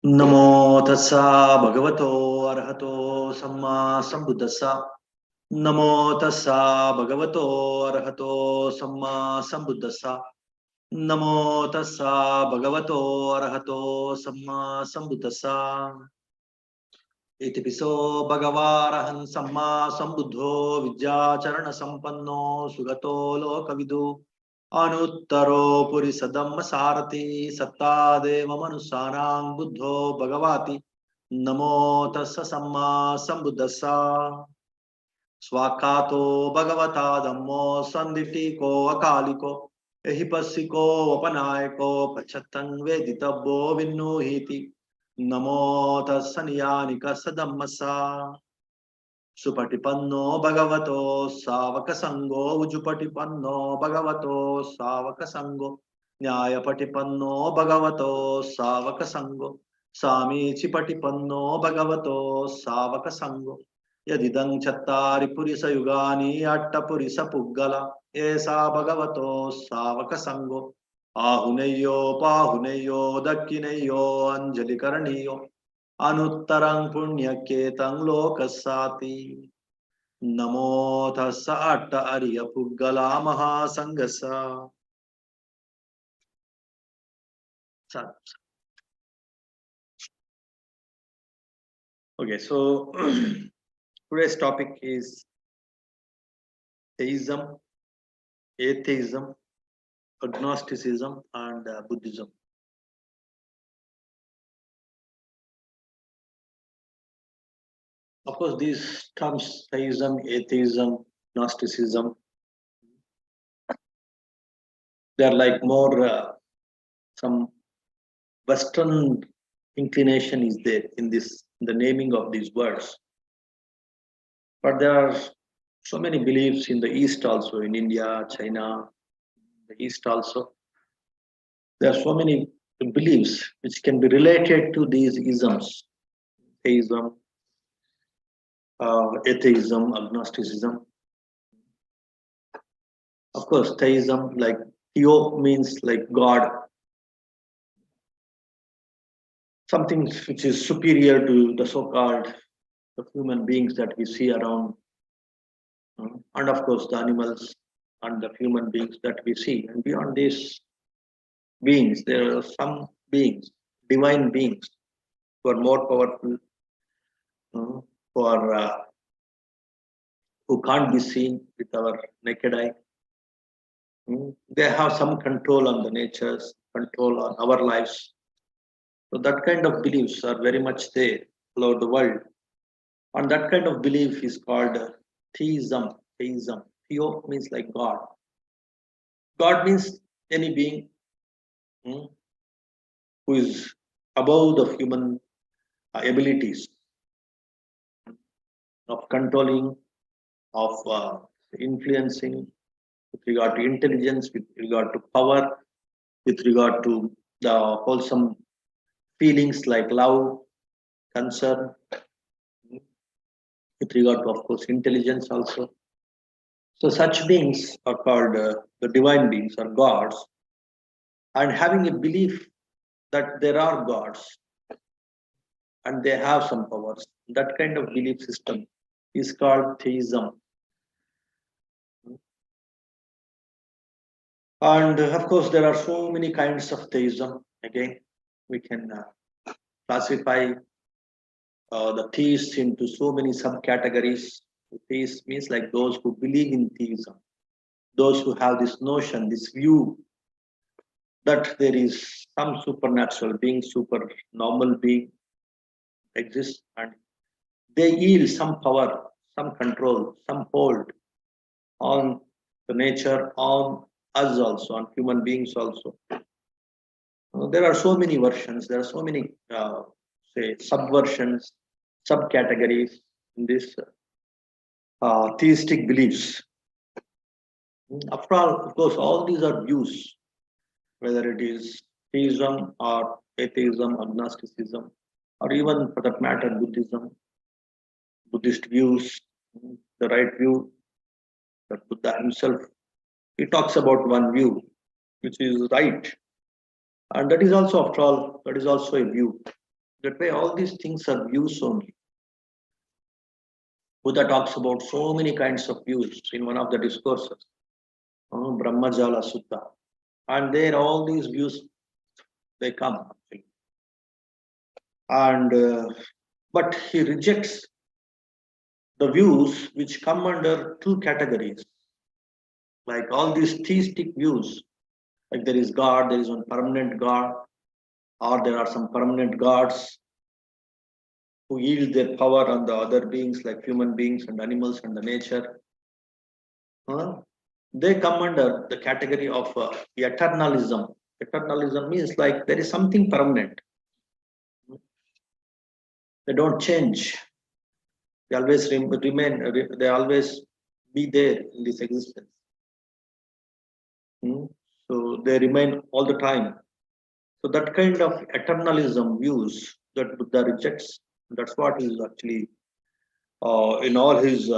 Namo tassa bhagavato arahato samma sambuddhassa. Namo tassa bhagavato arahato samma sambuddhassa. Namo tassa bhagavato arahato samma sambuddhassa. Itipiso bhagavarahan samma sambuddho vidyacharana sampanno sugato lokavidu. Anuttaro purisadamma sarati sattadeva manusanang buddho bhagavati namo tassa samma sambuddhassa swakato bhagavata dhammo sanditiko akaliko ehipassiko vapanayako pachattang veditabbo vinnuhiti namo tassa niyanika sadammasa Supatipanno Bhagavato Savaka Sango Ujupatipanno Bhagavato Savaka Sango Nyayapatipanno Bhagavato Savaka Sango Sami Chipatipanno Bhagavato Savaka Sango Yadidang Chattari Purisa Yugani Atta Purisa Puggala Esa Bhagavato Savaka Sango Ahuneyo Pahuneyo Dakkineyo Anjali Karaniyo Anuttarang punyaketang lokasati namo tassa atta ariya puggala mahasangasa. Okay, so today's topic is Theism, Atheism, Agnosticism, and Buddhism. Of course, these terms, Theism, Atheism, Gnosticism, they are like more some Western inclination is there in the naming of these words. But there are so many beliefs in the East also, in India, China, the East also. There are so many beliefs which can be related to these isms, theism, atheism, agnosticism. Of course, theism, like theo means like God, something which is superior to the so-called human beings that we see around, and of course the animals and the human beings that we see. And beyond these beings, there are some beings, divine beings, who are more powerful, who can't be seen with our naked eye. They have some control on the natures, control on our lives. So that kind of beliefs are very much there all over the world. And that kind of belief is called theism. Theism. Theo means like God. God means any being who is above the human abilities of controlling, of influencing, with regard to intelligence, with regard to power, with regard to the wholesome feelings like love, concern, with regard to, of course, intelligence also. So such beings are called the divine beings or gods, and having a belief that there are gods and they have some powers, that kind of belief system is called theism. And of course, there are so many kinds of theism. Again, we can classify the theists into so many subcategories. Theists means like those who believe in theism, those who have this notion, this view that there is some supernatural being, super normal being exists, and they yield some power, some control, some hold on the nature, on us also, on human beings also. There are so many versions, there are so many say subversions, subcategories in this theistic beliefs. After all, of course, all these are views, whether it is theism or atheism, agnosticism, or even for that matter, Buddhism, Buddhist views, the right view that Buddha himself, he talks about one view, which is right. And that is also, after all, that is also a view. That way, all these things are views only. Buddha talks about so many kinds of views in one of the discourses, Brahmajala Sutta. And there, all these views, they come. And but he rejects the views which come under two categories, like all these theistic views, like there is God, there is one permanent God, or there are some permanent gods who yield their power on the other beings like human beings and animals and the nature. They come under the category of eternalism. Eternalism means like there is something permanent. They don't change. They always remain. They always be there in this existence. So they remain all the time. So that kind of eternalism views that Buddha rejects. That's what is actually in all his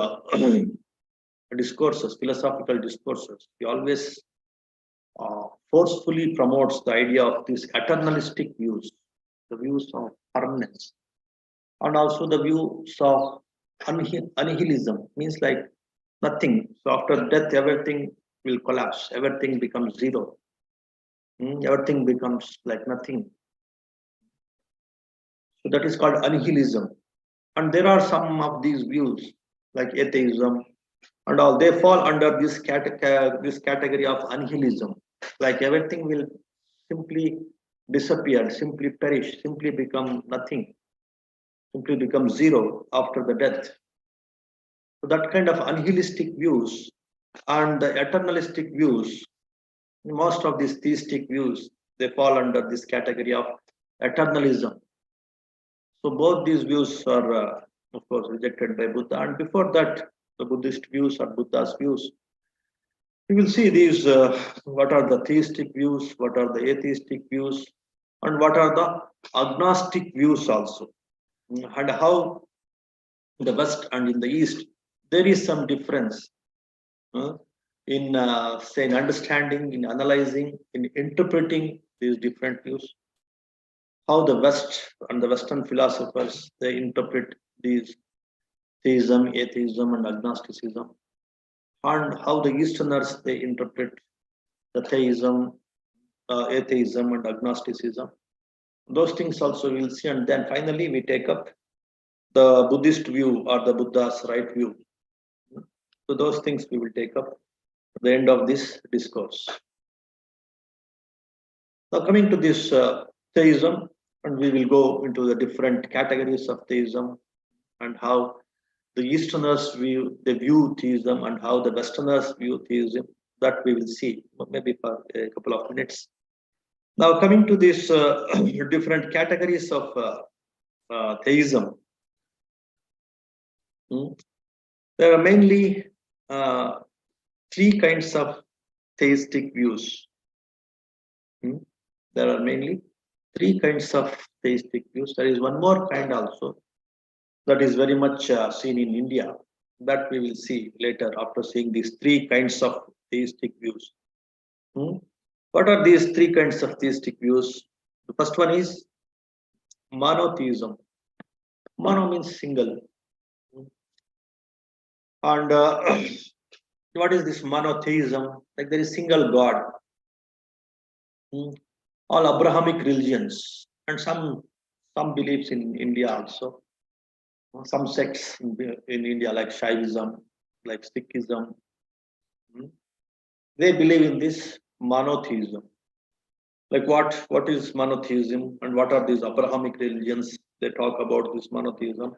discourses, philosophical discourses. He always forcefully promotes the idea of these eternalistic views, the views of permanence, and also the views of annihilism, means like nothing. So after death, everything will collapse, everything becomes zero, everything becomes like nothing. So that is called annihilism. And there are some of these views like atheism and all, they fall under this category of annihilism, like everything will simply disappear, simply perish, simply become nothing, simply become zero after the death. So that kind of annihilistic views and the eternalistic views, most of these theistic views, they fall under this category of eternalism. So both these views are, of course, rejected by Buddha. And before that, the Buddhist views or Buddha's views, you will see these, what are the theistic views, what are the atheistic views, and what are the agnostic views also. And how in the West and in the East, there is some difference in, say, in understanding, in analyzing, in interpreting these different views. How the West and the Western philosophers, they interpret these theism, atheism, and agnosticism, and how the Easterners, they interpret the theism, atheism, and agnosticism. Those things also we'll see, and then finally we take up the Buddhist view or the Buddha's right view. So those things we will take up at the end of this discourse. Now coming to this theism, and we will go into the different categories of theism and how the Easterners view theism and how the Westerners view theism. That we will see maybe for a couple of minutes. Now coming to these different categories of theism, there are mainly three kinds of theistic views. There are mainly three kinds of theistic views. There is one more kind also that is very much seen in India. That we will see later after seeing these three kinds of theistic views. What are these three kinds of theistic views? The first one is monotheism. Mono means single. And what is this monotheism? Like there is single God. All Abrahamic religions and some beliefs in India also. Some sects in India like Shaivism, like Sikhism, they believe in this monotheism. Like what is monotheism and what are these Abrahamic religions? They talk about this monotheism.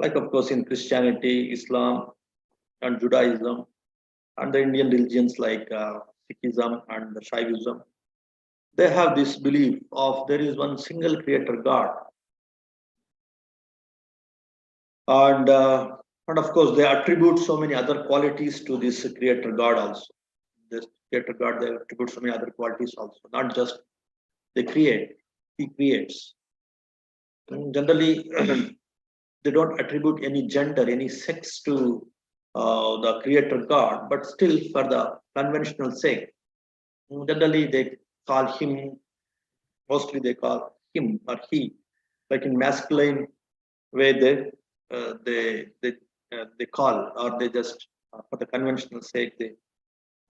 Like of course in Christianity, Islam, and Judaism, and the Indian religions like Sikhism and Shaivism, they have this belief of there is one single creator God. And of course, they attribute so many other qualities to this creator God also. This creator God, they attribute so many other qualities also. Not just they create, he creates. And generally, they don't attribute any gender, any sex to the creator God, but still for the conventional sake, generally they call him, mostly they call him or he like in masculine way, they call, or they just for the conventional sake, they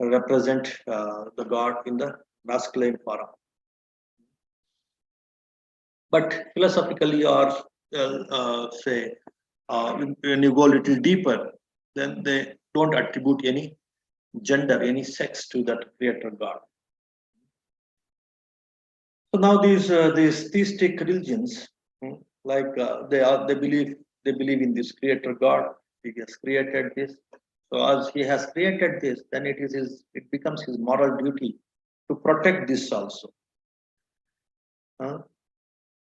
represent the god in the masculine form. But philosophically, or say when you go a little deeper, then they don't attribute any gender, any sex to that creator god. So now these theistic religions, like they believe in this creator god. He has created this. So as he has created this, then it becomes his moral duty to protect this also. Or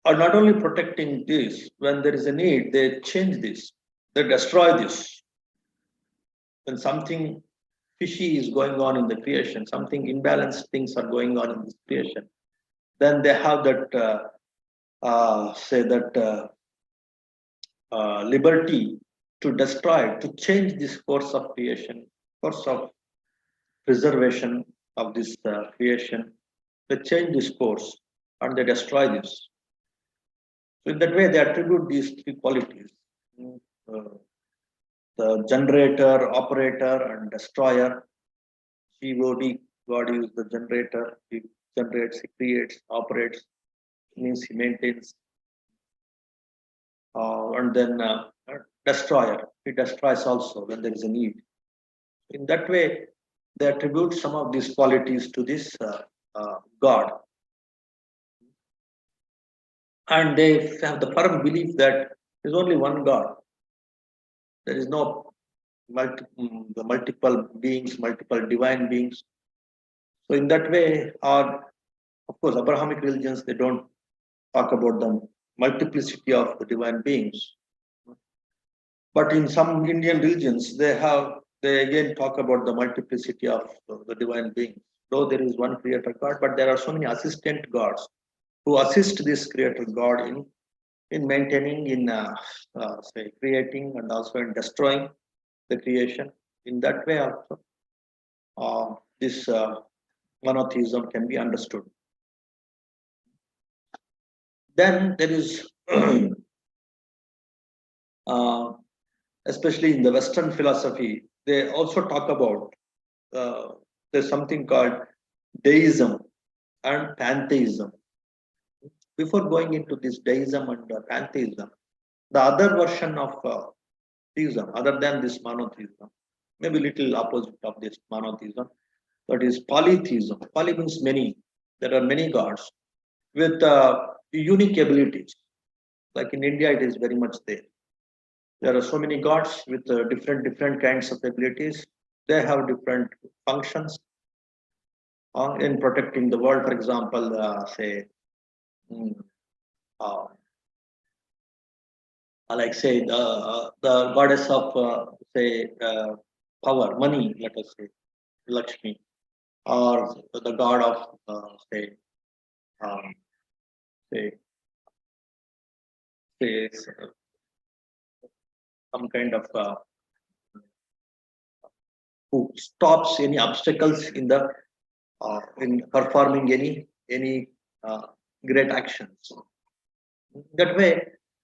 not only protecting this, when there is a need, they change this, they destroy this. When something fishy is going on in the creation, something imbalanced things are going on in this creation, then they have that liberty to destroy, to change this course of creation, course of preservation of this creation. They change this course and they destroy this. So in that way, they attribute these three qualities: the generator, operator, and destroyer. God, God is the generator. He generates, he creates, operates, means he maintains. And then destroyer, he destroys also when there is a need. In that way, they attribute some of these qualities to this God. And they have the firm belief that there is only one God. There is no the multiple beings, multiple divine beings. So in that way, of course, Abrahamic religions, they don't talk about the multiplicity of the divine beings. But in some Indian religions, they again talk about the multiplicity of the divine beings. Though there is one creator God, but there are so many assistant gods who assist this creator God in maintaining, in say creating, and also in destroying the creation. In that way, also, this monotheism can be understood. Then there is, especially in the Western philosophy, they also talk about there's something called deism and pantheism. Before going into this deism and pantheism, the other version of theism, other than this monotheism, maybe little opposite of this monotheism, that is polytheism. Poly means many. There are many gods with unique abilities. Like in India, it is very much there. There are so many gods with different kinds of abilities. They have different functions in protecting the world. For example, say, like say the goddess of say power, money. Let us say Lakshmi, or the god of say some kind of who stops any obstacles in the in performing any great actions. That way,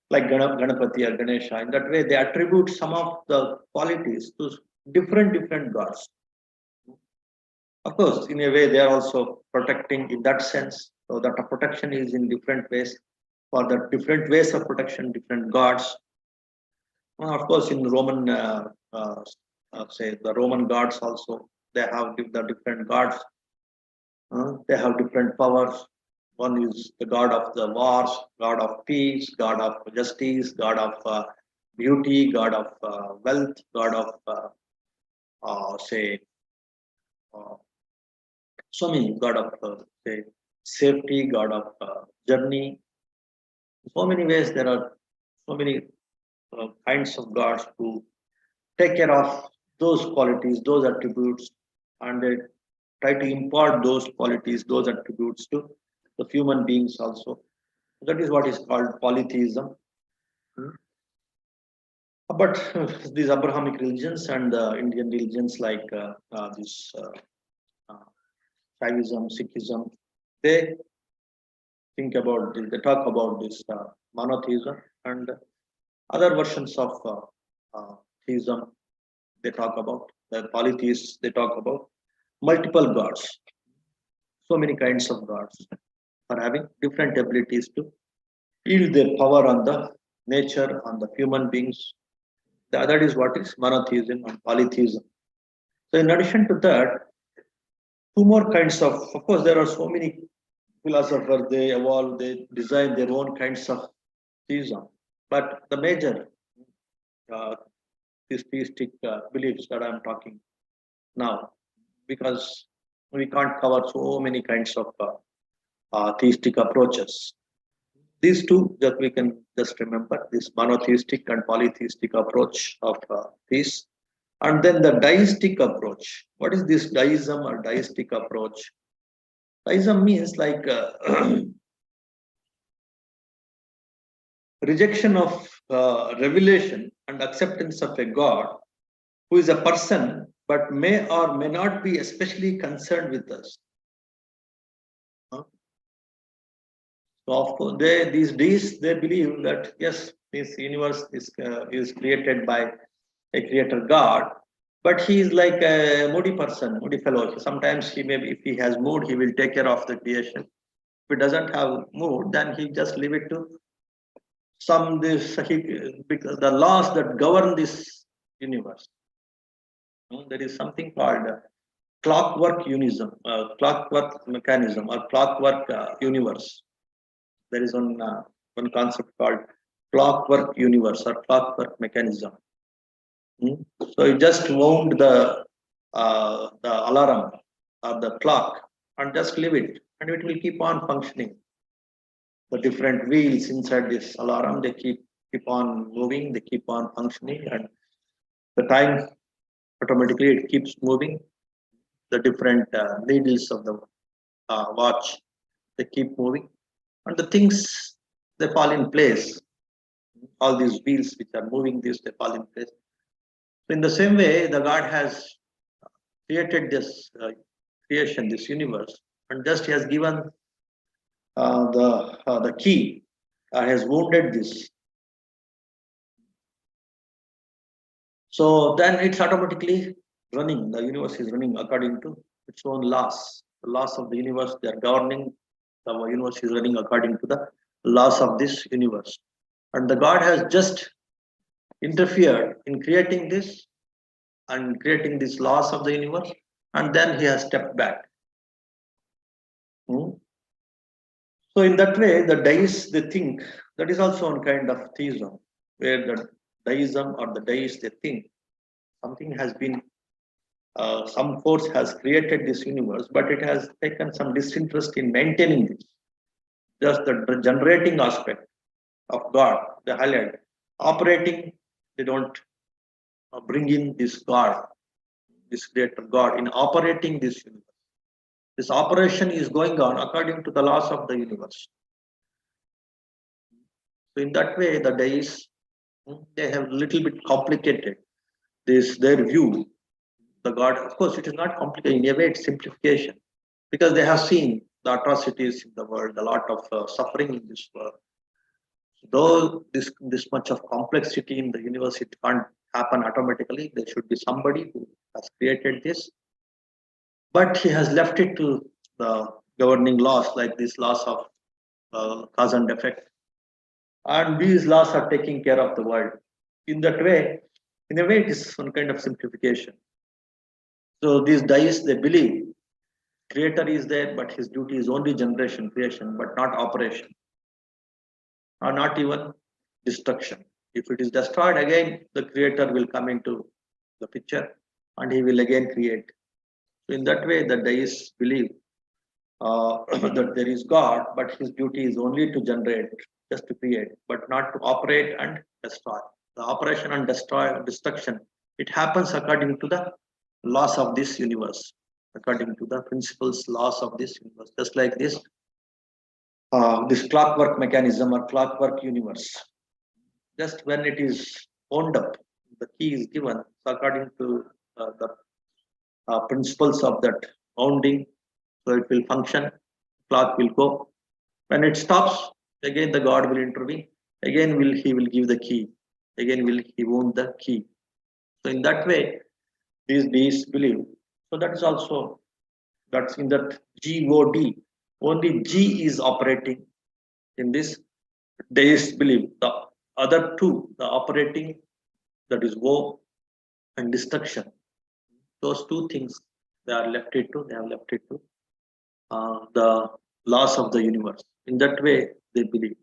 like Ganapati or Ganesha, in that way they attribute some of the qualities to different gods. Of course, in a way they are also protecting in that sense. So that protection is in different ways. For the different ways of protection, different gods. Of course, in Roman, say the Roman gods also, they have the different gods. They have different powers. One is the god of the wars, god of peace, god of justice, god of beauty, god of wealth, god of say so many, god of say safety, god of journey. So many ways there are so many kinds of gods who take care of those qualities, those attributes, and they try to impart those qualities, those attributes to the human beings also. That is what is called polytheism. But these Abrahamic religions and Indian religions like this Theism, Sikhism, they think about this, they talk about this monotheism and other versions of theism. They talk about the polytheists. They talk about multiple gods. So many kinds of gods are having different abilities to yield their power on the nature, on the human beings. The other is what is monotheism and polytheism. So in addition to that, two more kinds of course, there are so many philosophers, they evolve, they design their own kinds of theism. But the major uh, these theistic beliefs that I'm talking now, because we can't cover so many kinds of theistic approaches. These two that we can just remember, this monotheistic and polytheistic approach of peace. And then the deistic approach. What is this deism or deistic approach? Deism means like rejection of revelation and acceptance of a God who is a person but may or may not be especially concerned with us. So of course, these days they believe that yes, this universe is created by a creator God, but he is like a moody person, moody fellow. Sometimes he maybe if he has mood, he will take care of the creation. If he doesn't have mood, then he just leave it to some this because the laws that govern this universe. There is something called clockwork unism, clockwork mechanism, or clockwork universe. There is one concept called clockwork universe or clockwork mechanism. So you just wound the alarm or the clock and just leave it, and it will keep on functioning. The different wheels inside this alarm, they keep on moving, they keep on functioning, and the time automatically it keeps moving. The different needles of the watch, they keep moving, and the things they fall in place. All these wheels which are moving this, they fall in place. So in the same way, the God has created this creation, this universe, and just he has given the key, has wounded this. So then it's automatically running. The universe is running according to its own laws. The laws of the universe, they are governing. The universe is running according to the laws of this universe. And the God has just interfered in creating this and creating these laws of the universe, and then he has stepped back. So in that way, the deists, they think, that is also one kind of theism, where the deism or the deists, they think something has been, some force has created this universe, but it has taken some disinterest in maintaining this. Just the generating aspect of God, they highlight. Operating, they don't bring in this God, this creator God, in operating this universe. This operation is going on according to the laws of the universe. So in that way, the deists, they have a little bit complicated their view. The God, of course, it is not complicated. In a way, it's simplification, because they have seen the atrocities in the world, a lot of suffering in this world. Though this much of complexity in the universe, it can't happen automatically. There should be somebody who has created this, but he has left it to the governing laws, like these laws of cause and effect, and these laws are taking care of the world. In that way, in a way, it is one kind of simplification. So these deists, they believe creator is there, but his duty is only generation, creation, but not operation, or not even destruction. If it is destroyed, again the creator will come into the picture and he will again create. So in that way, the deists believe that there is God, but his duty is only to generate, just to create, but not to operate and destroy. The operation and destruction, it happens according to the laws of this universe, according to the principles, laws of this universe, just like this clockwork mechanism or clockwork universe. Just when it is owned up, the key is given, so according to the principles of that wounding, so it will function, clock will go, When it stops, again the God will intervene. Again he will give the key. Again he own the key. So in that way, these deists believe. So that is also, that's in that God. Only G is operating in this deist belief. The other two, the operating, that is war and destruction. Those two things they are left it to. They have left it to the laws of the universe. In that way, they believe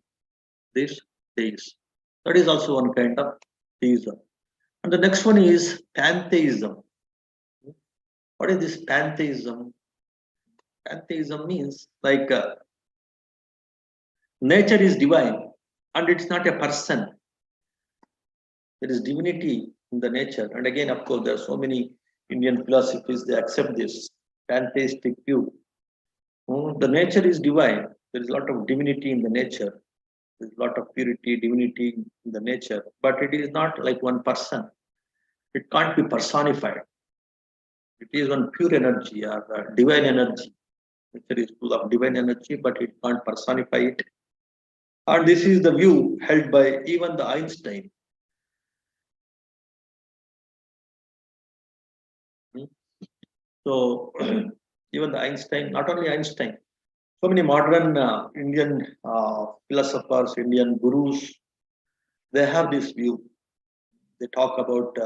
this deist. That is also one kind of theism. And the next one is pantheism. What is this pantheism? Pantheism means like nature is divine and it's not a person. There is divinity in the nature. And again, of course, there are so many Indian philosophies, they accept this pantheistic view. The nature is divine. There is a lot of divinity in the nature. There is a lot of purity, divinity in the nature. But it is not like one person. It can't be personified. It is one pure energy or divine energy. Nature is full of divine energy, but it can't personify it. And this is the view held by even the Einstein. So even the Einstein, not only Einstein, so many modern Indian philosophers, Indian gurus, they have this view. They talk about,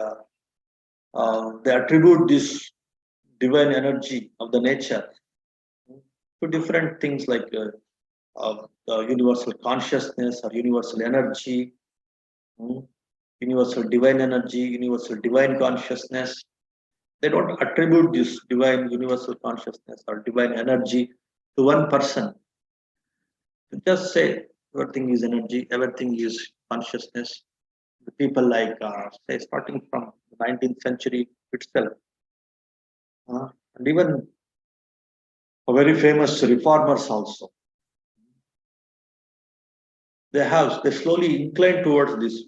they attribute this divine energy of the nature to different things like universal consciousness or universal energy, universal divine energy, universal divine consciousness. They don't attribute this divine universal consciousness or divine energy to one person. They just say everything is energy, everything is consciousness. The people like, say, starting from the 19th century itself, and even very famous reformers also, they slowly incline towards this.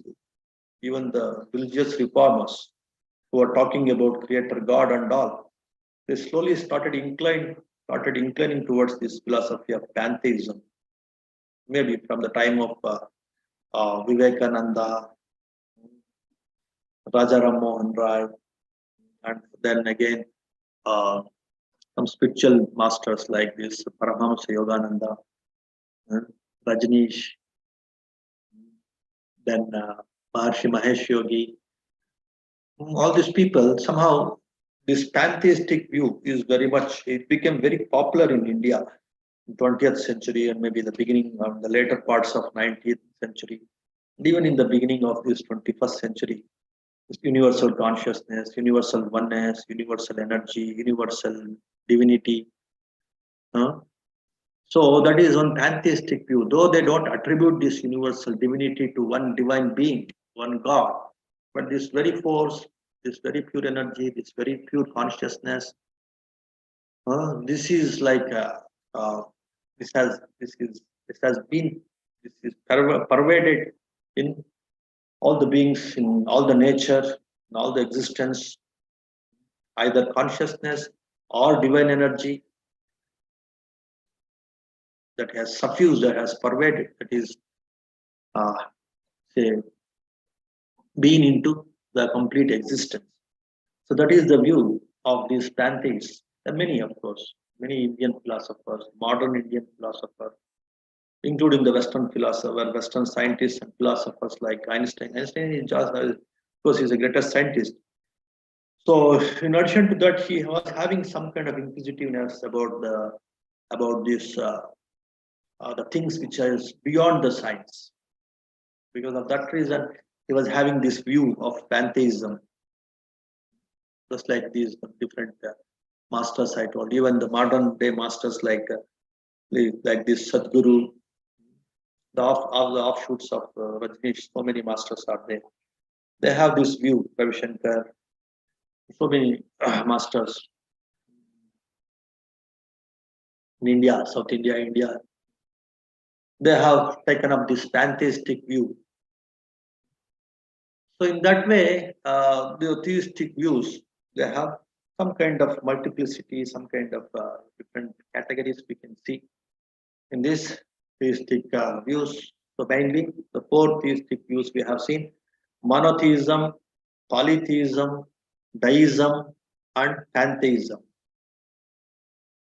Even the religious reformers who are talking about Creator God and all, they slowly started inclining towards this philosophy of pantheism. Maybe from the time of Vivekananda, Raja Ram Mohan Rai, and then again some spiritual masters like this Paramahamsa Yogananda, Rajneesh, then Maharshi Mahesh Yogi. All these people, somehow this pantheistic view is very much, it became very popular in India in 20th century and maybe the beginning of the later parts of 19th century, and even in the beginning of this 21st century. This universal consciousness, universal oneness, universal energy, universal divinity. So that is one pantheistic view. Though they don't attribute this universal divinity to one divine being, one God, but this very force, this very pure energy, this very pure consciousness, this is like this is pervaded in all the beings, in all the nature, in all the existence, either consciousness or divine energy that has suffused, that has pervaded, that is, say, been into the complete existence. So that is the view of these pantheists. There are many, of course, many Indian philosophers, modern Indian philosophers, including the Western philosopher, Western scientists and philosophers like Einstein. Einstein is just, of course, he's the greatest scientist. So in addition to that, he was having some kind of inquisitiveness about this the things which is beyond the science. Because of that reason, he was having this view of pantheism, just like these different masters I told. Even the modern day masters like this Sadhguru, the offshoots of Rajneesh, so many masters are there. They have this view, Ravi Shankar, so many masters in India, South India, India. They have taken up this pantheistic view. So in that way, the theistic views, they have some kind of multiplicity, some kind of different categories we can see in this theistic views. So mainly the four theistic views we have seen: monotheism, polytheism, deism, and pantheism.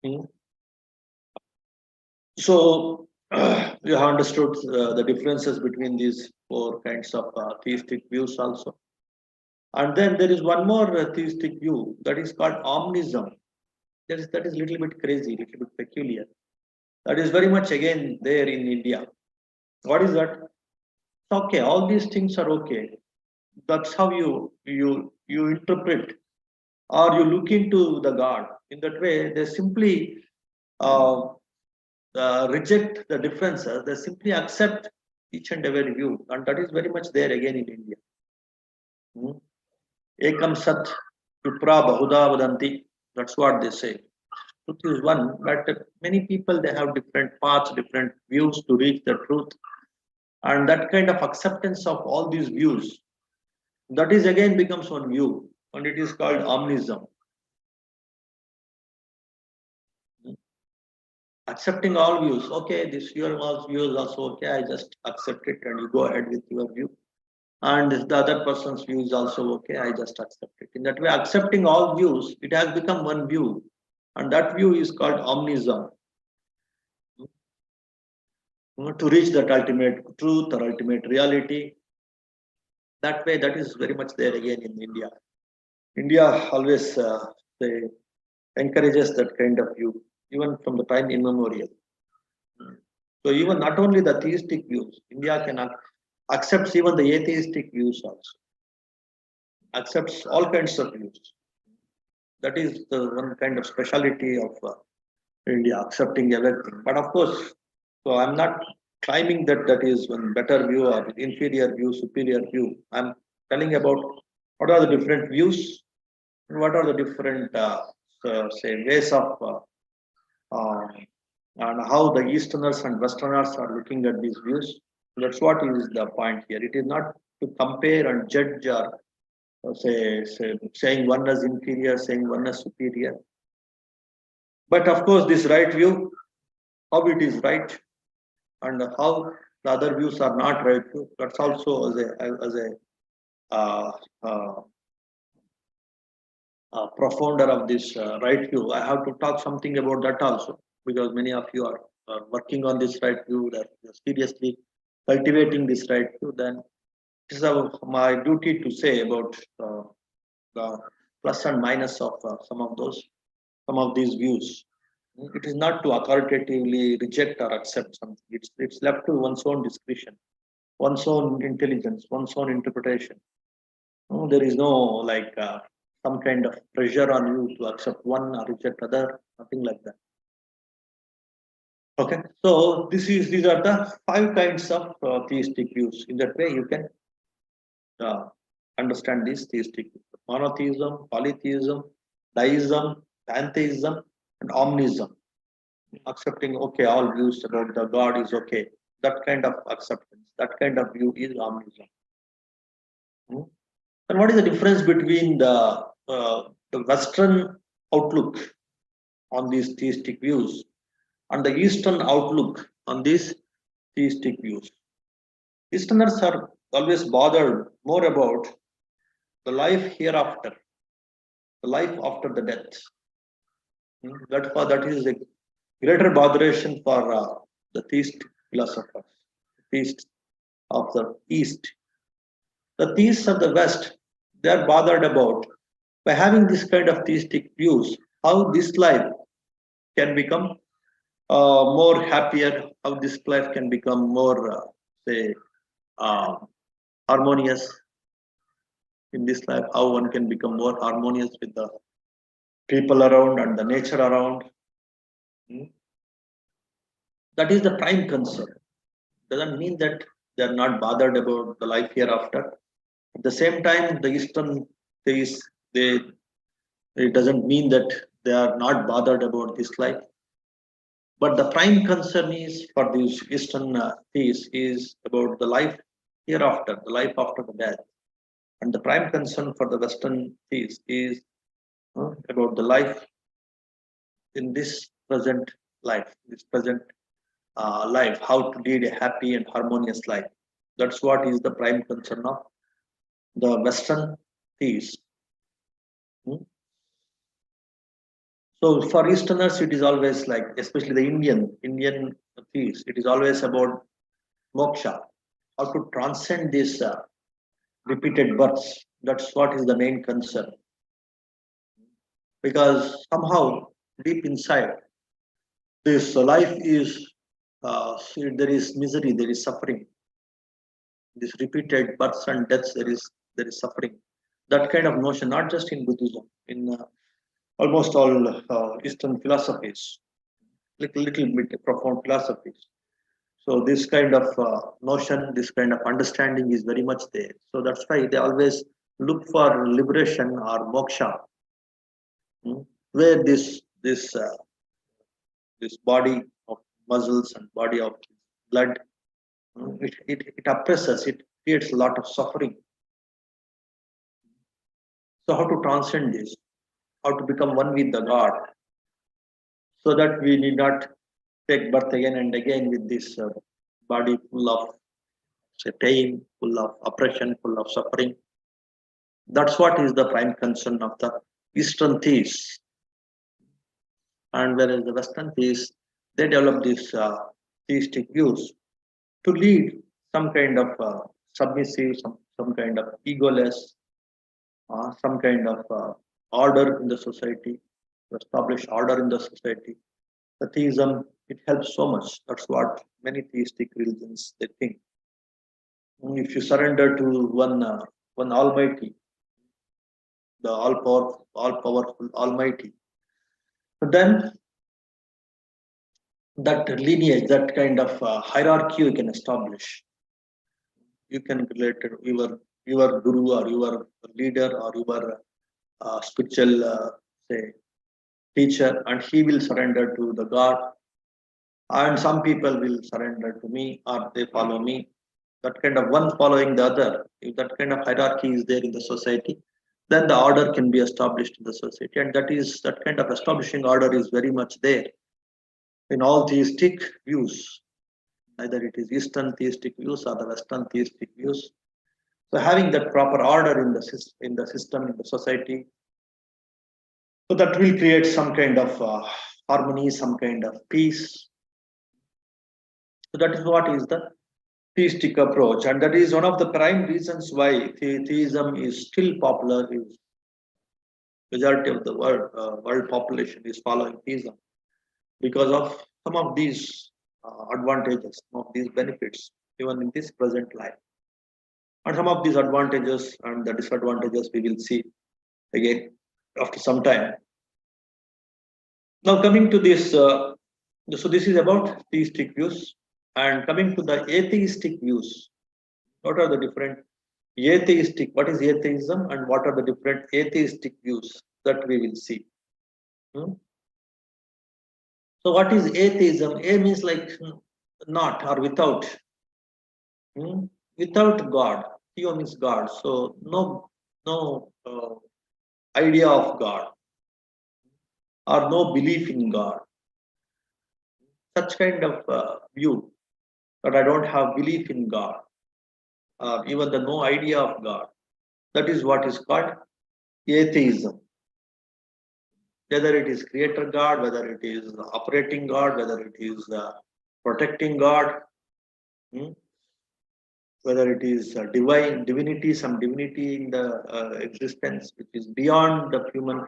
Hmm. So we have understood the differences between these four kinds of theistic views also. And then there is one more theistic view that is called omnism. That is a little bit crazy, little bit peculiar. That is very much again there in India. What is that? Okay, all these things are okay. That's how you interpret or you look into the God. In that way, they simply uh, reject the differences. They simply accept each and every view, and that is very much there again in India. Hmm. Ekam sat vipra bahuda vadanti. That's what they say. Truth is one, but many people they have different paths, different views to reach the truth, and that kind of acceptance of all these views, that is again becomes one view, and it is called omnism. Accepting all views. Okay, this your view is also okay. I just accept it, and you go ahead with your view. And if the other person's view is also okay, I just accept it. In that way, accepting all views, it has become one view, and that view is called omnism. To reach that ultimate truth or ultimate reality, that way, that is very much there again in India. India always they encourages that kind of view, even from the time immemorial. So even not only the theistic views, India can accepts even the atheistic views also, accepts all kinds of views. That is the one kind of speciality of India, accepting everything. But of course, so I'm not claiming that that is one better view or inferior view, superior view. I'm telling about what are the different views and what are the different, say, ways of uh, and how the Easterners and Westerners are looking at these views. That's what is the point here. It is not to compare and judge or saying one is inferior, saying one is superior. But of course, this right view, how it is right, and how the other views are not right view. That's also as a uh, uh, profounder of this right view. I have to talk something about that also, because many of you are working on this right view, that you're seriously cultivating this right view. Then it is my duty to say about the plus and minus of some of these views. It is not to authoritatively reject or accept something. It's left to one's own discretion, one's own intelligence, one's own interpretation. No, there is no like some kind of pressure on you to accept one or reject other. Nothing like that. Okay, so these are the five kinds of theistic views. In that way, you can uh, understand these theistic views: monotheism, polytheism, deism, pantheism, and omnism. Accepting okay, all views about the God is okay. That kind of acceptance, that kind of view is omnism. Hmm? And what is the difference between the Western outlook on these theistic views and the Eastern outlook on these theistic views? Easterners are always bothered more about the life hereafter, the life after the death. That is a greater botheration for the theist philosophers, theists of the East. The theists of the West, they are bothered about, by having this kind of theistic views, how this life can become more happier, how this life can become more, say, uh, harmonious in this life, how one can become more harmonious with the people around and the nature around. Hmm. That is the prime concern. Doesn't mean that they are not bothered about the life hereafter. At the same time, the Eastern theists, they it doesn't mean that they are not bothered about this life. But the prime concern is for these Eastern theists is about the life hereafter, the life after the death. And the prime concern for the Western theists is about the life in this present life, this present life, how to lead a happy and harmonious life. That's what is the prime concern of the Western theists. Hmm? So for Easterners, it is always like, especially the Indian theists, it is always about moksha, how to transcend this repeated births. That's what is the main concern. Because somehow deep inside, this life is there is misery, there is suffering. This repeated births and deaths, there is suffering. That kind of notion, not just in Buddhism, in almost all Eastern philosophies, little bit profound philosophies. So this kind of notion, this kind of understanding is very much there. So that's why they always look for liberation or moksha, where this body of muscles and body of blood, it oppresses, it creates a lot of suffering. So how to transcend this? How to become one with the God, so that we need not take birth again and again with this body full of, say, pain, full of oppression, full of suffering. That's what is the prime concern of the Eastern theists. And whereas the Western theists, they develop these theistic views to lead some kind of submissive, some kind of egoless, some kind of order in the society, to establish order in the society. The theism, it helps so much. That's what many theistic religions they think. If you surrender to one Almighty, the all powerful Almighty, then that lineage, that kind of hierarchy you can establish. You can relate to your guru or your leader or your spiritual say teacher, and he will surrender to the God. And some people will surrender to me or they follow me. That kind of one following the other. If that kind of hierarchy is there in the society, then the order can be established in the society, and that kind of establishing order is very much there in all theistic views, either it is Eastern theistic views or the Western theistic views. So having that proper order in the system, in the society, so that will create some kind of harmony, some kind of peace. So that is what is the theistic approach, and that is one of the prime reasons why theism is still popular. Is majority of the world population is following theism because of some of these advantages, some of these benefits, even in this present life. And some of these advantages and the disadvantages we will see again after some time. Now coming to this, so this is about theistic views, and coming to the atheistic views. What are the different atheistic? What is atheism, and what are the different atheistic views that we will see? So what is atheism? A means like not or without. Without God. Theo means God. So no idea of God or no belief in God. Such kind of view that I don't have belief in God, or even the no idea of God. That is what is called atheism. Whether it is creator God, whether it is operating God, whether it is protecting God, whether it is divinity, some divinity in the existence which is beyond the human,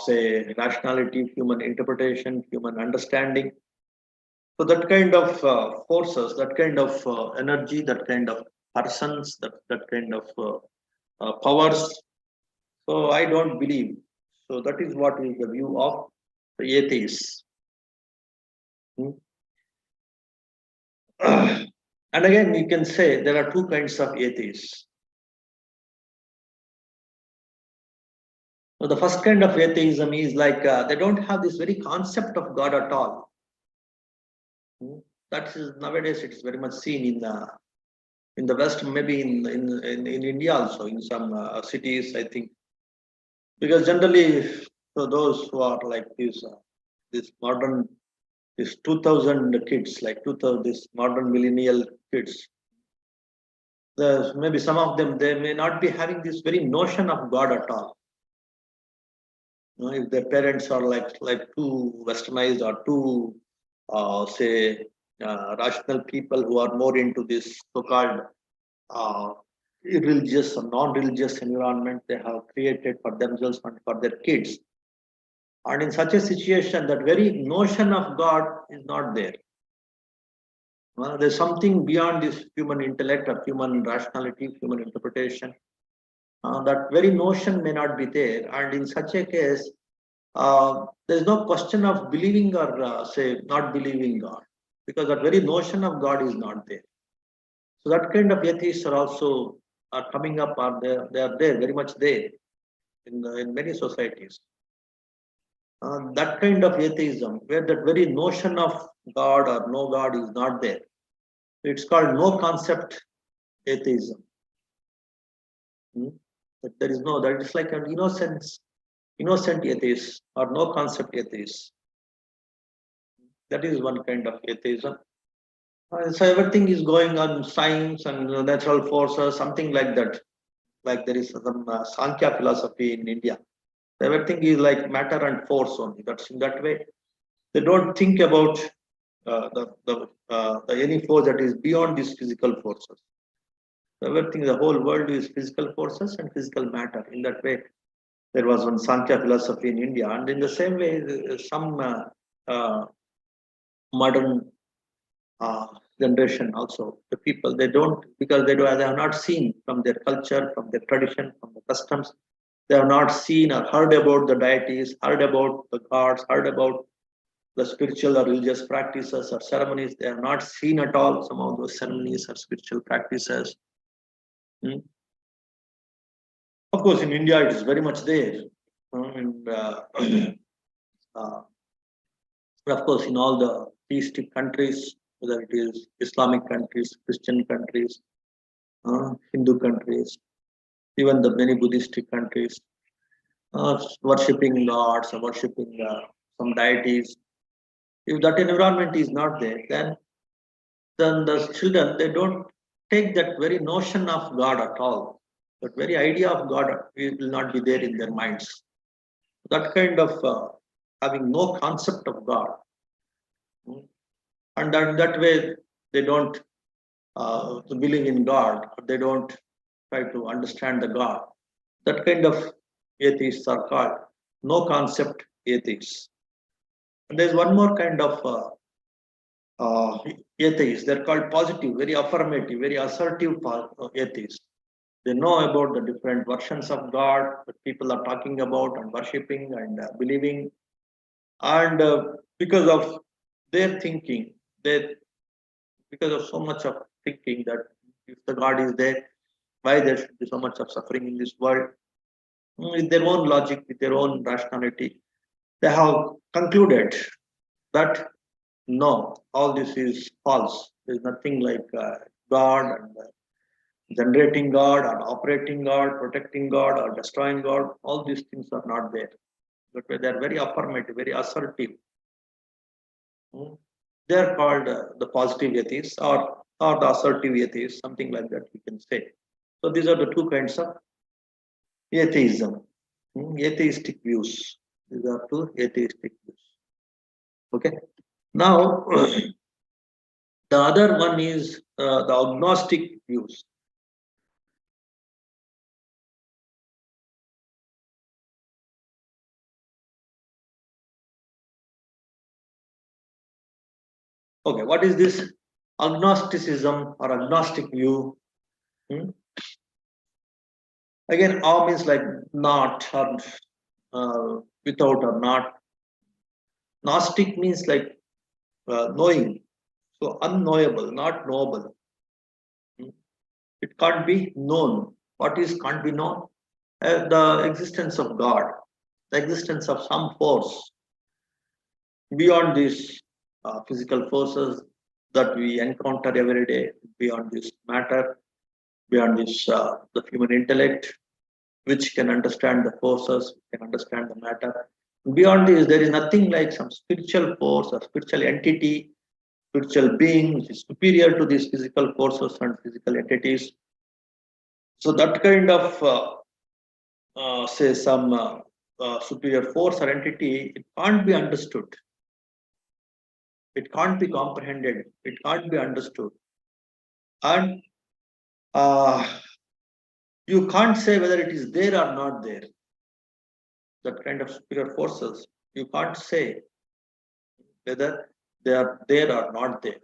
say, rationality, human interpretation, human understanding. So that kind of forces, that kind of energy, that kind of persons, that kind of powers. So I don't believe. So that is what is the view of the atheists. And again, you can say there are two kinds of atheists. So the first kind of atheism is like they don't have this very concept of God at all. That is nowadays it is very much seen in the West, maybe in India also, in some cities, I think. Because generally, so those who are like this modern These 2000 kids, like 2000, this modern millennial kids, maybe some of them, they may not be having this very notion of God at all. If their parents are like too westernized or too, say, rational people who are more into this so-called uh, religious or non-religious environment they have created for themselves and for their kids. And in such a situation, that very notion of God is not there. There's something beyond this human intellect or human rationality, human interpretation. That very notion may not be there. And in such a case, there's no question of believing or say not believing God, because that very notion of God is not there. So that kind of atheists are also coming up, or they are there, very much there in many societies. That kind of atheism, where that very notion of God or no God is not there. It's called no concept atheism. That there is no, that is like an innocent atheist or no concept atheist. That is one kind of atheism. So everything is going on science and natural forces, something like that. Like there is some Sankhya philosophy in India. Everything is like matter and force only. That's in that way. They don't think about any force that is beyond these physical forces. Everything, the whole world is physical forces and physical matter. In that way, there was one Sankhya philosophy in India, and in the same way, some modern generation also, the people, they don't, because they have not seen from their culture, from their tradition, from the customs, they have not seen or heard about the deities, heard about the gods, heard about the spiritual or religious practices or ceremonies. They have not seen at all some of those ceremonies or spiritual practices. Of course, in India, it is very much there. And of course, in all the theistic countries, whether it is Islamic countries, Christian countries, Hindu countries, even the many Buddhistic countries, worshipping gods or worshipping some deities. If that environment is not there, then the children, they don't take that very notion of God at all. That very idea of God will not be there in their minds. That kind of having no concept of God. And that way, they don't believe in God, they don't try to understand the God. That kind of atheists are called no concept atheists. And there's one more kind of atheists. They're called positive, very affirmative, very assertive atheists. They know about the different versions of God that people are talking about and worshipping and believing. And because of their thinking, because of so much of thinking that if the God is there, why there should be so much of suffering in this world? With their own logic, with their own rationality, they have concluded that no, all this is false. There is nothing like God and generating God or operating God, protecting God or destroying God. All these things are not there. But they are very affirmative, very assertive. They are called the positive atheists or the assertive atheists, something like that we can say. So these are the two kinds of atheism, atheistic views. These are two atheistic views. Okay. Now, the other one is the agnostic views. Okay, what is this agnosticism or agnostic view? Again, all means like not or without or not. Gnostic means like knowing, so unknowable, not knowable. It can't be known. What is can't be known? The existence of God, the existence of some force beyond these physical forces that we encounter every day, beyond this matter, beyond this the human intellect, which can understand the forces, can understand the matter. Beyond this, there is nothing like some spiritual force or spiritual entity, spiritual being which is superior to these physical forces and physical entities. So that kind of say some superior force or entity, it can't be understood. It can't be comprehended. It can't be understood. And you can't say whether it is there or not there. That kind of superior forces, you can't say whether they are there or not there.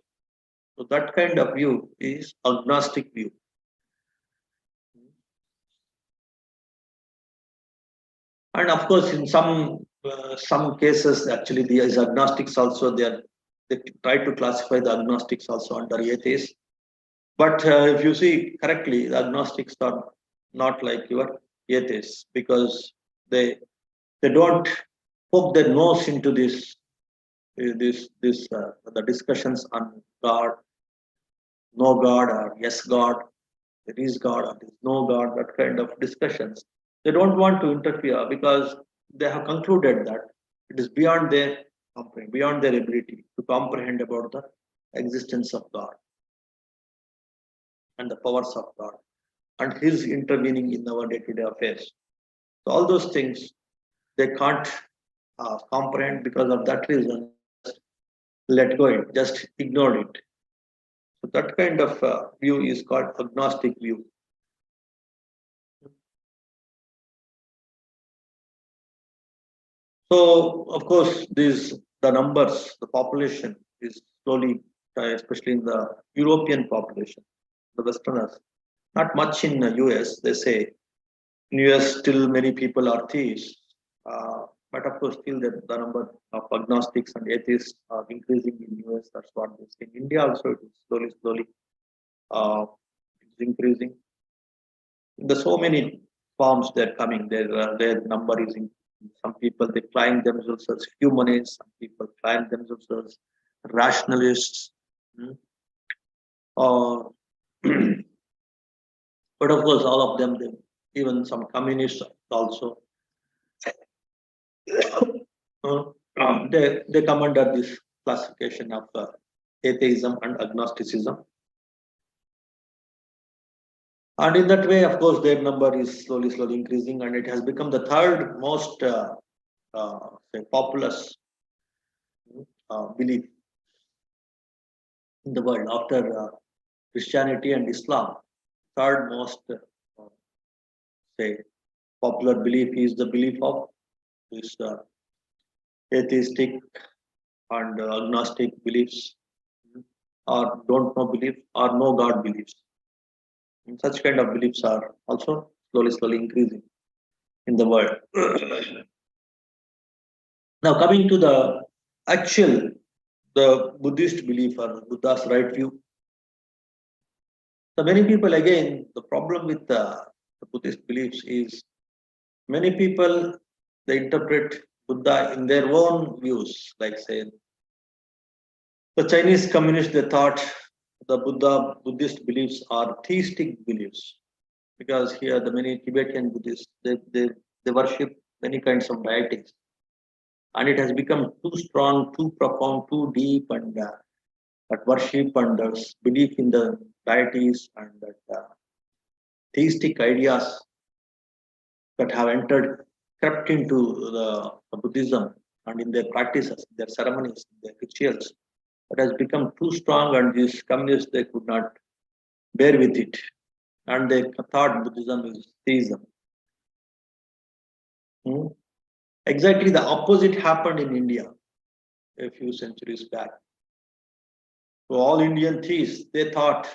So that kind of view is agnostic view. And of course, in some cases, actually, these agnostics also they try to classify the agnostics also under atheists. But if you see correctly, the agnostics are not like your atheists because they don't poke their nose into the discussions on God, no God or yes God, there is God or there is no God, that kind of discussions. They don't want to interfere because they have concluded that it is beyond their ability to comprehend about the existence of God and the powers of God and His intervening in our day-to-day affairs. So all those things they can't comprehend. Because of that reason, let go it, just ignore it. So that kind of view is called agnostic view. So of course, the numbers, the population is slowly, especially in the European population, the Westerners. Not much in the US. They say in US still many people are theists, but of course still the number of agnostics and atheists are increasing in US. That's what they say. In India also it is slowly it's increasing. There's so many forms they're coming. Their number is increasing. Some people they claim themselves as humanists. Some people claim themselves as rationalists. Hmm. Uh, but of course, all of them, even some communists also, they come under this classification of atheism and agnosticism. And in that way, of course, their number is slowly increasing, and it has become the third most say populous belief in the world after Christianity and Islam. Third most say popular belief is the belief of this atheistic and agnostic beliefs, or don't know belief, or no God beliefs. And such kind of beliefs are also slowly increasing in the world. Now coming to the actual, the Buddhist belief or the Buddha's right view. So many people, again, the problem with the Buddhist beliefs is many people they interpret Buddha in their own views. Like say the Chinese communists, they thought the Buddhist beliefs are theistic beliefs because here the many Tibetan Buddhists they worship many kinds of deities, and it has become too strong, too profound, too deep, and that worship and belief in the deities and that theistic ideas that have crept into the Buddhism and in their practices, their ceremonies, their rituals, it has become too strong, and these communists they could not bear with it, and they thought Buddhism is theism. Hmm? Exactly the opposite happened in India a few centuries back. So all Indian theists they thought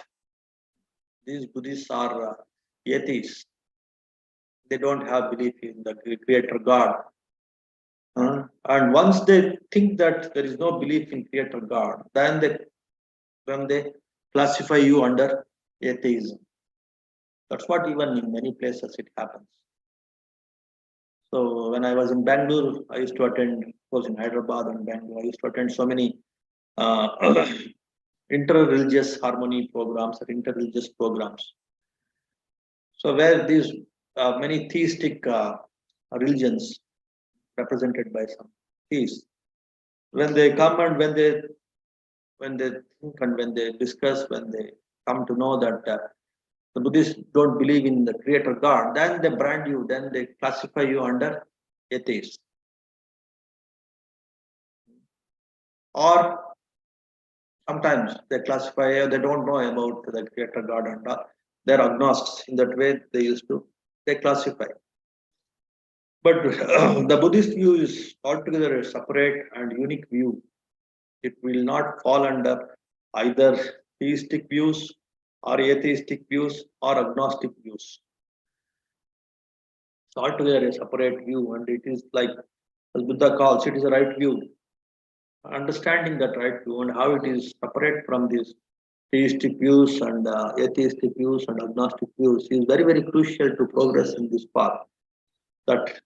these Buddhists are atheists. They don't have belief in the Creator God. And once they think that there is no belief in Creator God, then they classify you under atheism. That's what even in many places it happens. So when I was in Bangalore, I used to attend, of course in Hyderabad and Bangalore, I used to attend so many uh, inter-religious harmony programs or inter-religious programs. So where these many theistic religions represented by some theists. When they come and when they think and when they discuss, when they come to know that the Buddhists don't believe in the creator God, then they brand you, then they classify you under atheist. Or sometimes they classify, they don't know about the creator God and they're agnostics. In that way, they classify. But the Buddhist view is altogether a separate and unique view. It will not fall under either theistic views or atheistic views or agnostic views. It's altogether a separate view, and it is like, as Buddha calls, it is a right view. Understanding that right view and how it is separate from these theistic views and atheistic views and agnostic views is very, very crucial to progress in this path that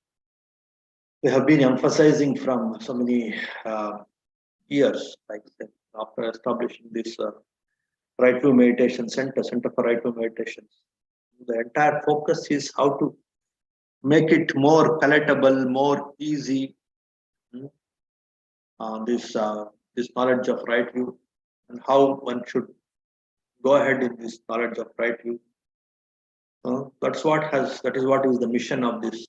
we have been emphasizing from so many years, like after establishing this Right View Meditation Center for Right View Meditations. The entire focus is how to make it more palatable, more easy. This knowledge of right view and how one should go ahead in this knowledge of right view. That is what is the mission of this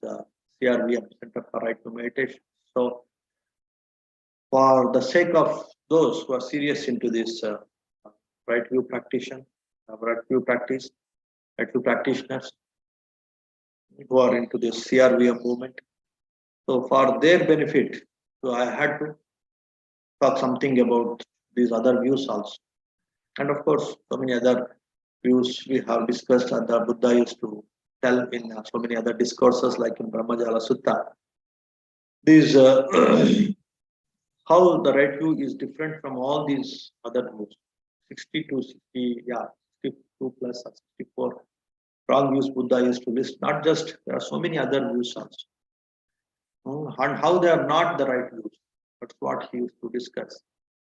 CRVM Center for Right View Meditation. So, for the sake of those who are serious into this right view practitioners, who are into this CRVM movement, so for their benefit, so I had to talk something about these other views also. And of course, so many other views we have discussed and the Buddha used to tell in so many other discourses like in Brahmajala Sutta. These how the right view is different from all these other views. 62 plus or 64 wrong views Buddha used to list. Not just, there are so many other views also. And how they are not the right views. That's what he used to discuss.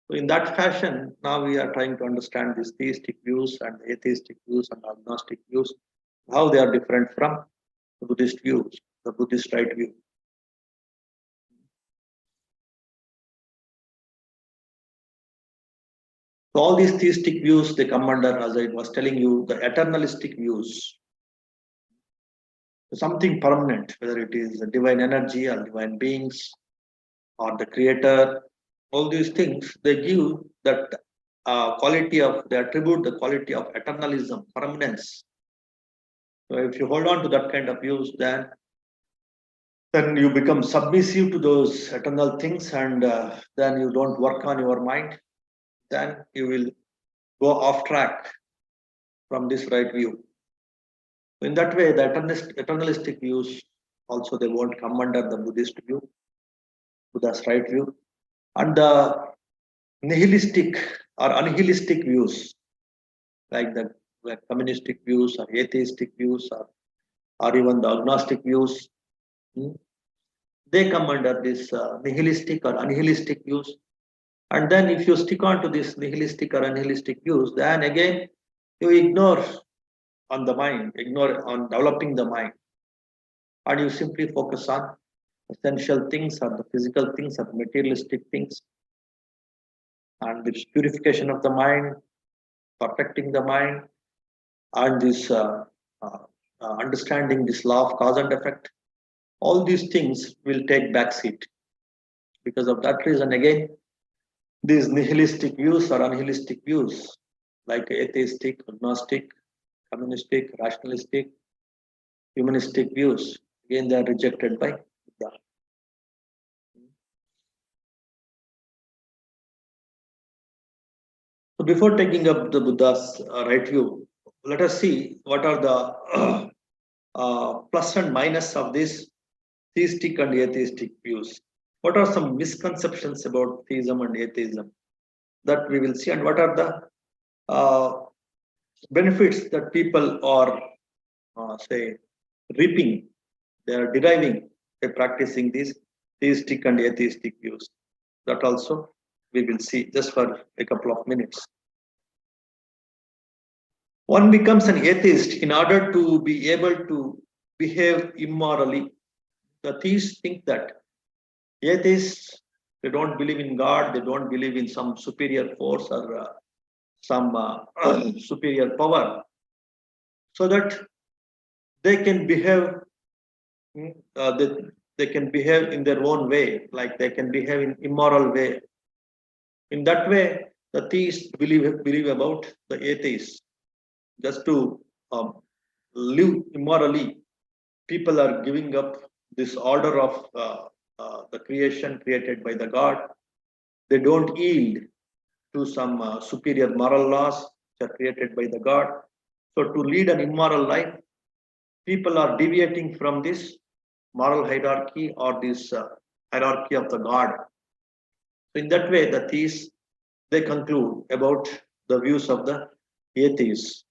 So in that fashion, now we are trying to understand these theistic views and atheistic views and agnostic views, how they are different from the Buddhist views, the Buddhist right view. So all these theistic views, they come under, as I was telling you, the eternalistic views. Something permanent, whether it is a divine energy or divine beings or the creator, all these things, they give that they attribute the quality of eternalism, permanence. So if you hold on to that kind of views, then you become submissive to those eternal things, and then you don't work on your mind. Then you will go off track from this right view. In that way, the eternalistic views also, they won't come under the Buddhist view, Buddha's right view. And the nihilistic or unnihilistic views, like the communistic views or atheistic views or even the agnostic views, they come under this nihilistic or unnihilistic views. And then if you stick on to this nihilistic or unnihilistic views, then again you ignore on the mind, ignore on developing the mind, and you simply focus on essential things or the physical things or materialistic things, and this purification of the mind, perfecting the mind, and this understanding this law of cause and effect. All these things will take backseat. Because of that reason, again, these nihilistic views or unnihilistic views, like atheistic, agnostic, communistic, rationalistic, humanistic views, again, they are rejected by Buddha. So before taking up the Buddha's right view, let us see what are the plus and minus of these theistic and atheistic views. What are some misconceptions about theism and atheism that we will see, and what are the benefits that people are, say, reaping, they are deriving by practicing these theistic and atheistic views. That also we will see just for a couple of minutes. One becomes an atheist in order to be able to behave immorally. The theists think that Atheists, they don't believe in God, they don't believe in some superior force or some superior power, so that they can behave, they can behave in their own way, like they can behave in immoral way. In that way, the theists believe about the atheists. Just to live immorally, people are giving up this order of the creation created by the God. They don't yield to some superior moral laws which are created by the God. So to lead an immoral life, people are deviating from this moral hierarchy or this hierarchy of the God. So in that way, the theists, they conclude about the views of the atheists.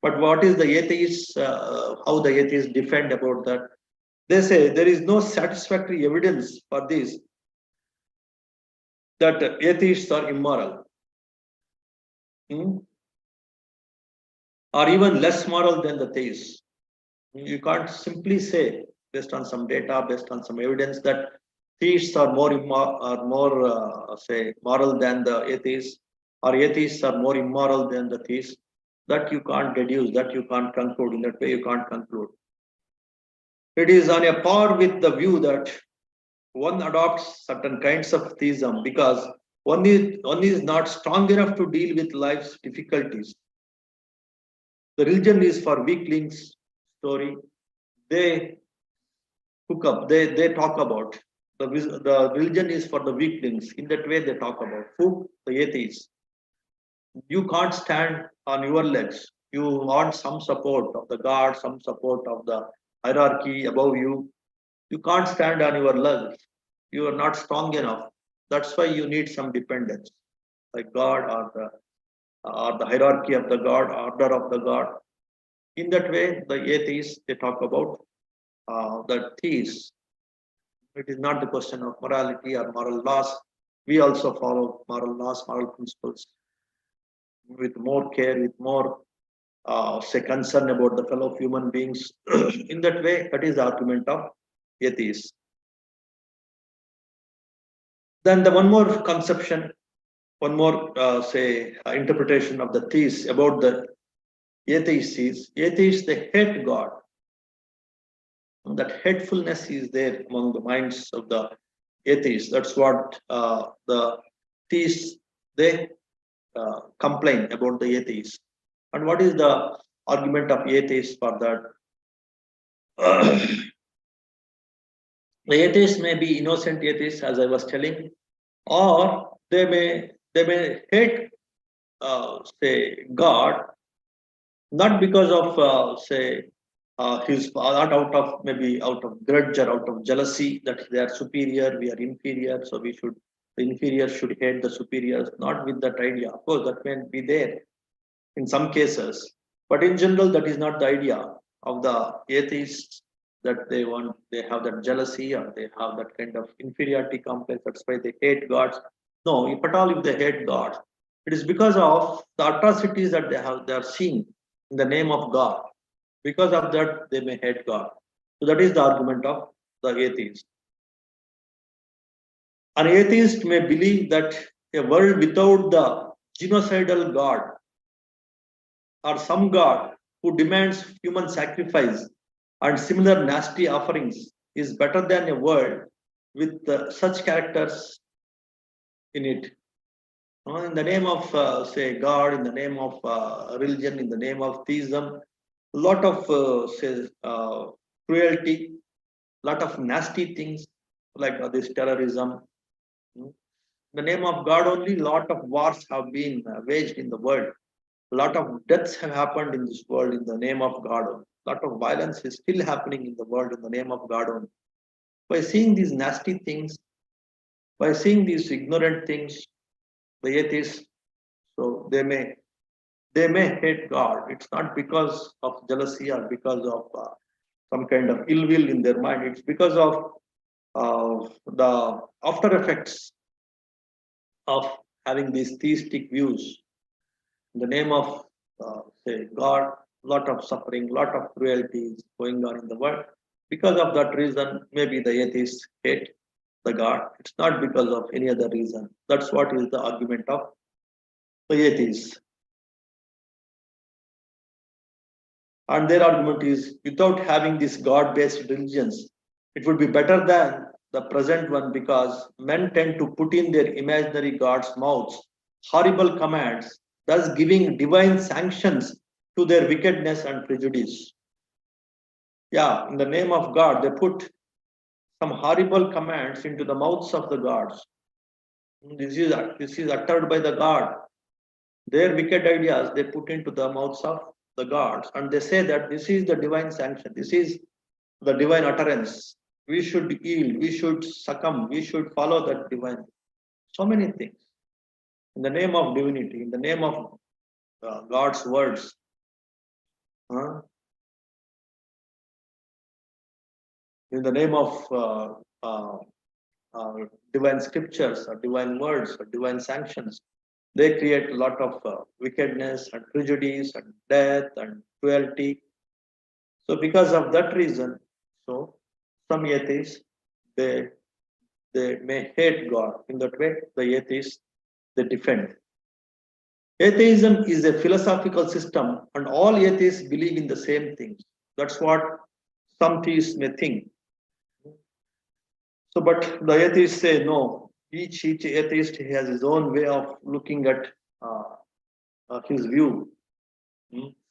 But what is the atheists? How the atheists defend about that? They say there is no satisfactory evidence for this, that atheists are immoral, or even less moral than the theists. You can't simply say, based on some data, based on some evidence, that theists are more say moral than the atheists, or atheists are more immoral than the theists. That you can't deduce, that you can't conclude. In that way, you can't conclude. It is on a par with the view that one adopts certain kinds of theism because one is not strong enough to deal with life's difficulties. The religion is for weaklings story. They hook up, they talk about the religion is for the weaklings. In that way, they talk about who? The atheists. You can't stand on your legs. You want some support of the God, some support of the hierarchy above you. You can't stand on your legs. You are not strong enough. That's why you need some dependence, like God or the hierarchy of the God, order of the God. In that way, the atheists, they talk about the theists. It is not the question of morality or moral laws. We also follow moral laws, moral principles with more care, with more say concern about the fellow human beings. In that way, that is the argument of atheists. Then the one more conception, one more say interpretation of the theists about the atheists is atheists, they hate God. And that hatefulness is there among the minds of the atheists. That's what the theists, they complain about the atheists. And what is the argument of atheists for that? The atheists may be innocent atheists, as I was telling, or they may hate say God, not because of say his not out of maybe out of grudge or out of jealousy that they are superior, we are inferior, so we should the inferior should hate the superiors. Not with that idea. Of course, that may be there in some cases, but in general, that is not the idea of the atheists. That they have that jealousy or they have that kind of inferiority complex. That's why they hate gods. No, if at all, if they hate God, it is because of the atrocities that they are seeing in the name of God. Because of that, they may hate God. So that is the argument of the atheist. An atheist may believe that a world without the genocidal God or some God who demands human sacrifice and similar nasty offerings is better than a world with such characters in it. In the name of, say, God, in the name of religion, in the name of theism, a lot of, say, cruelty, lot of nasty things like this terrorism. In the name of God only, lot of wars have been waged in the world. A lot of deaths have happened in this world in the name of God only. A lot of violence is still happening in the world in the name of God only. By seeing these nasty things, by seeing these ignorant things, the atheists, so they may hate God. It's not because of jealousy or because of some kind of ill will in their mind. It's because of the after effects of having these theistic views in the name of say God. Lot of suffering, lot of cruelty is going on in the world. Because of that reason, maybe the atheists hate. the God. It's not because of any other reason. That's what is the argument of the atheists. And their argument is, without having these God-based religions, it would be better than the present one, because men tend to put in their imaginary gods' mouths horrible commands, thus giving divine sanctions to their wickedness and prejudice. Yeah, in the name of God, they put some horrible commands into the mouths of the gods. This is uttered by the God. Their wicked ideas they put into the mouths of the gods, and they say that this is the divine sanction, this is the divine utterance. We should yield, we should succumb, we should follow that divine. So many things. In the name of divinity, in the name of God's words. In the name of divine scriptures or divine words or divine sanctions, they create a lot of wickedness and prejudice and death and cruelty. So because of that reason, so some atheists, they may hate God. In that way, the atheists, they defend. Atheism is a philosophical system, and all atheists believe in the same things. That's what some theists may think. So, but the atheists say no. Each atheist has his own way of looking at his view.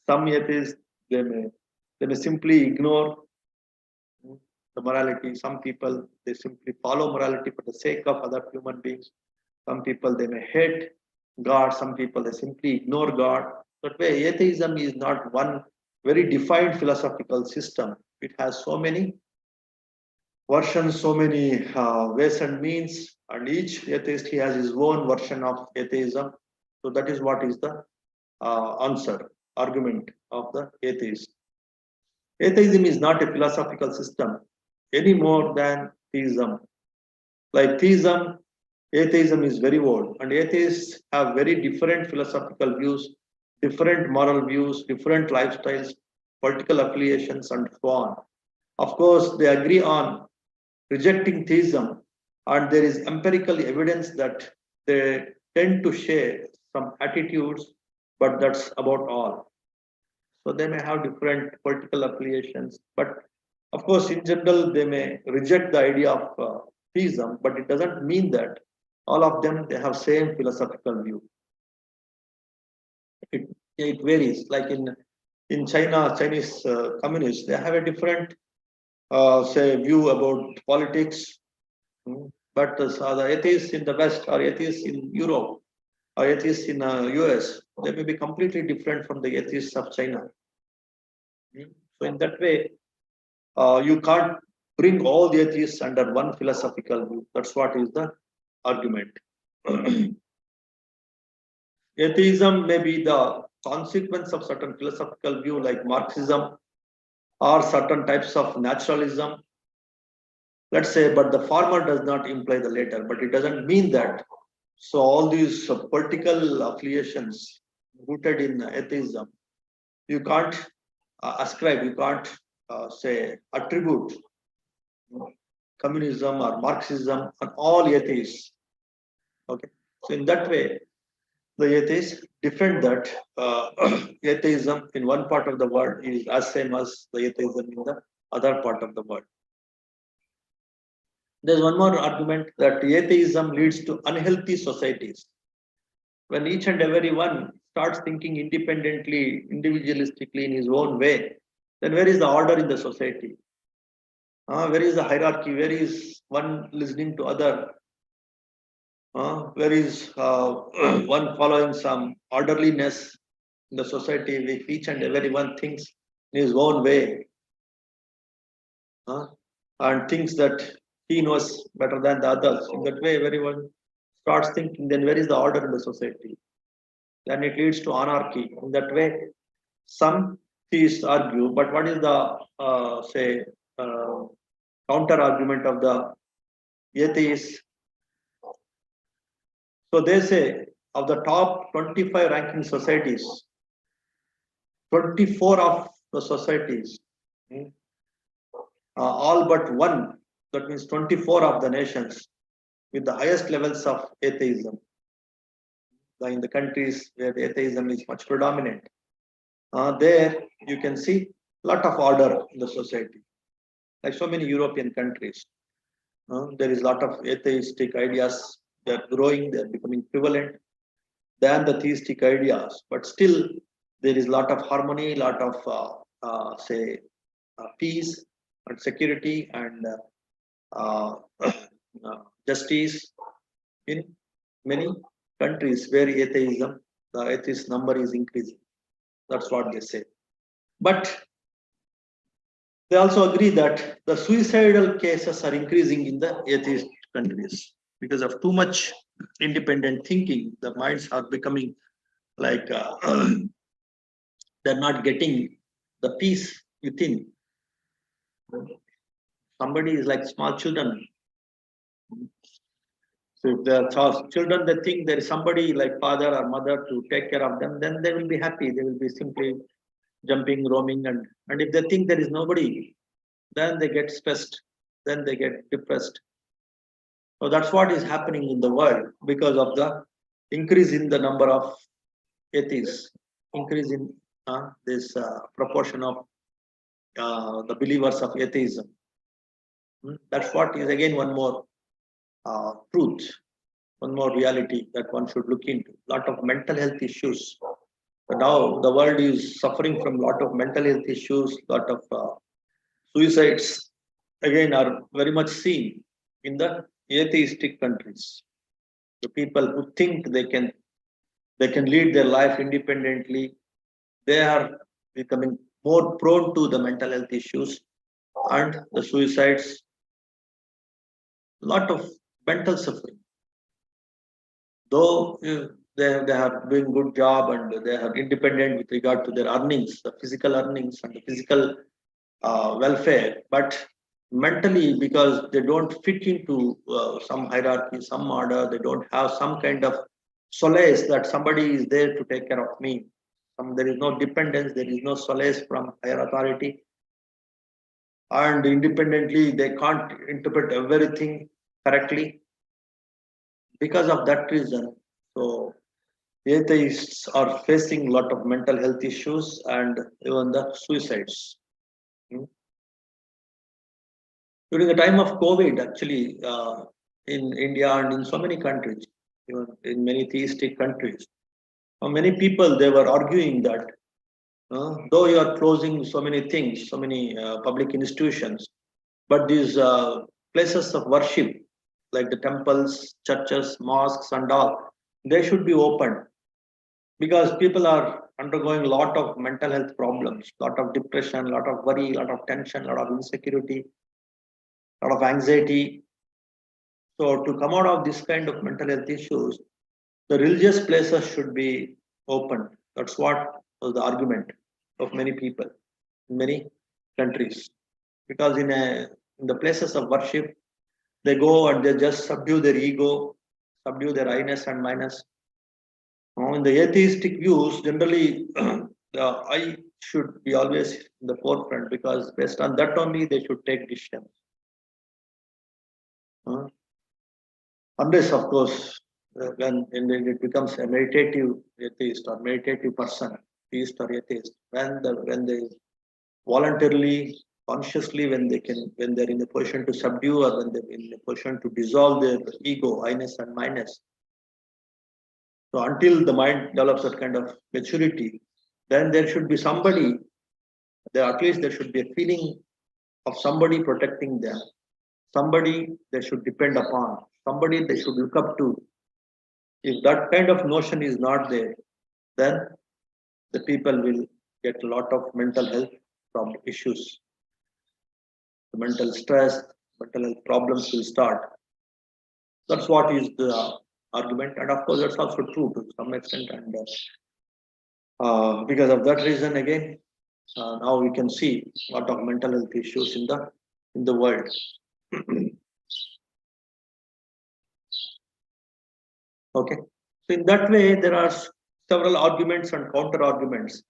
Some atheists they may simply ignore the morality. Some people they simply follow morality for the sake of other human beings. Some people they may hate God. Some people they simply ignore God. That way, atheism is not one very defined philosophical system. It has so many versions, so many ways and means, and each atheist he has his own version of atheism. So that is what is the argument of the atheist. Atheism is not a philosophical system any more than theism. Like theism, atheism is very old, and atheists have very different philosophical views, different moral views, different lifestyles, political affiliations, and so on. Of course, they agree on rejecting theism, and there is empirical evidence that they tend to share some attitudes, but that's about all. So they may have different political affiliations, but of course, in general, they may reject the idea of theism, but it doesn't mean that all of them they have same philosophical view. It varies. Like in China, Chinese communists they have a different say view about politics. But the atheists in the West or atheists in Europe or atheists in US, they may be completely different from the atheists of China. So in that way, you can't bring all the atheists under one philosophical view. That's what is the argument. Atheism may be the consequence of certain philosophical view like Marxism or certain types of naturalism. Let's say, but the former does not imply the latter, but it doesn't mean that. So all these political affiliations rooted in atheism, you can't ascribe, you can't say attribute communism or Marxism on all atheists. Okay, so in that way, the atheists defend that atheism in one part of the world is as same as the atheism in the other part of the world. There's one more argument that atheism leads to unhealthy societies. When each and every one starts thinking independently, individualistically in his own way, then where is the order in the society? Where is the hierarchy? Where is one listening to other? Where is one following some orderliness in the society if each and every one thinks in his own way and thinks that he knows better than the others. In that way, everyone starts thinking, then where is the order in the society? Then it leads to anarchy. In that way, some theists argue, but what is the counter argument of the atheists? So they say of the top 25 ranking societies, 24 of the societies, all but one that means 24 of the nations with the highest levels of atheism. In the countries where the atheism is much predominant, there you can see a lot of order in the society. Like so many European countries, there is a lot of atheistic ideas. They are growing, they are becoming prevalent than the theistic ideas. But still, there is a lot of harmony, a lot of peace and security and justice in many countries where atheism, the atheist number is increasing. That's what they say. But they also agree that the suicidal cases are increasing in the atheist countries because of too much independent thinking. The minds are becoming like they're not getting the peace within. Somebody is like small children. So if there are children, they think there is somebody like father or mother to take care of them, then they will be happy. They will be simply jumping, roaming, and if they think there is nobody, then they get stressed, then they get depressed. So that's what is happening in the world because of the increase in the number of atheists, increase in this proportion of the believers of atheism. That's what is again one more truth, one more reality that one should look into. A lot of mental health issues. But now the world is suffering from a lot of mental health issues, lot of suicides again are very much seen in the atheistic countries. The people who think they can lead their life independently, they are becoming more prone to the mental health issues and the suicides. A lot of mental suffering. Though they are doing good job and they are independent with regard to their earnings, the physical earnings and the physical welfare, but mentally, because they don't fit into some hierarchy, some order, they don't have some kind of solace that somebody is there to take care of me. There is no dependence, there is no solace from higher authority, and independently they can't interpret everything correctly. Because of that reason, so atheists are facing a lot of mental health issues and even the suicides. During the time of COVID, actually, in India and in so many countries, even in many theistic countries, many people, they were arguing that though you are closing so many things, so many public institutions, but these places of worship, like the temples, churches, mosques and all, they should be opened because people are undergoing a lot of mental health problems, lot of depression, lot of worry, lot of tension, lot of insecurity, lot of anxiety. So to come out of this kind of mental health issues, the religious places should be opened. That's what was the argument of many people in many countries. Because in the places of worship, they go and they just subdue their ego, subdue their I-ness and minus. In the atheistic views, generally, the I should be always in the forefront because based on that only they should take decisions. Unless, of course, when it becomes a meditative atheist or meditative person, theist or atheist, when they voluntarily, consciously, when they're in a position to subdue or when they're in a position to dissolve their ego, I-ness and minus. So until the mind develops that kind of maturity, then there should be somebody, at least there should be a feeling of somebody protecting them, somebody they should depend upon, somebody they should look up to. If that kind of notion is not there, then the people will get a lot of mental health issues. The mental stress, mental health problems will start. That's what is the argument, and of course that's also true to some extent. And because of that reason, again, now we can see a lot of mental health issues in the world. Okay, so in that way, there are several arguments and counter arguments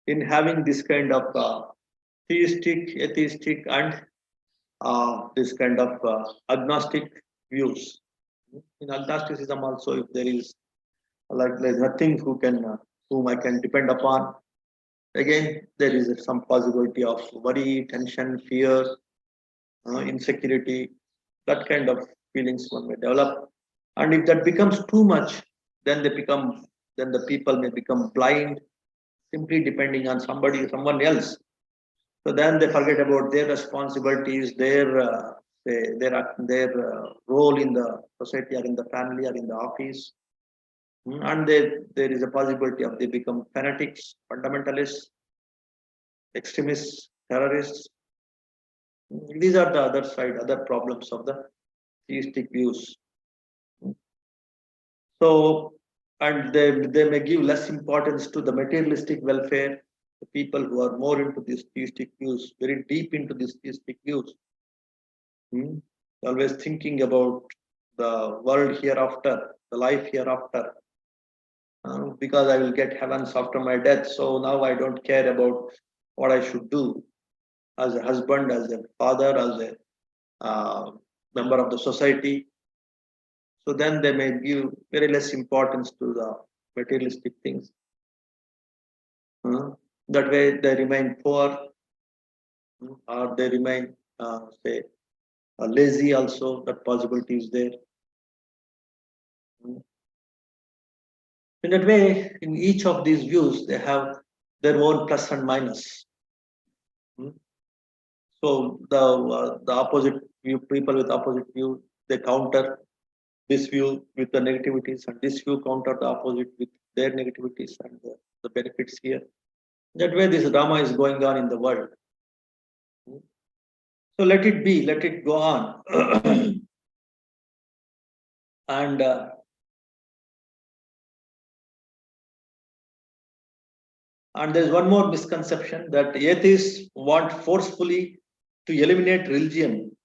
in having this kind of theistic, atheistic, and this kind of agnostic views. In agnosticism also, if there is like there's nothing whom I can depend upon, again there is some possibility of worry, tension, fear, insecurity, that kind of feelings one may develop. And if that becomes too much, then the people may become blind, simply depending on someone else. So then they forget about their responsibilities, their role in the society or in the family or in the office. And there is a possibility of they become fanatics, fundamentalists, extremists, terrorists. These are the other problems of the theistic views. So, and they may give less importance to the materialistic welfare. The people who are more into these theistic views, very deep into these theistic views, always thinking about the world hereafter, the life hereafter, because I will get heavens after my death. So now I don't care about what I should do as a husband, as a father, as a member of the society. So then they may give very less importance to the materialistic things. That way they remain poor, or they remain, say, lazy also, that possibility is there. In that way, in each of these views, they have their own plus and minus. So the opposite view, people with opposite view, they counter this view with the negativities, and this view counter the opposite with their negativities and the benefits here. That way, this drama is going on in the world. So let it be, let it go on. And there's one more misconception, that atheists want forcefully to eliminate religion.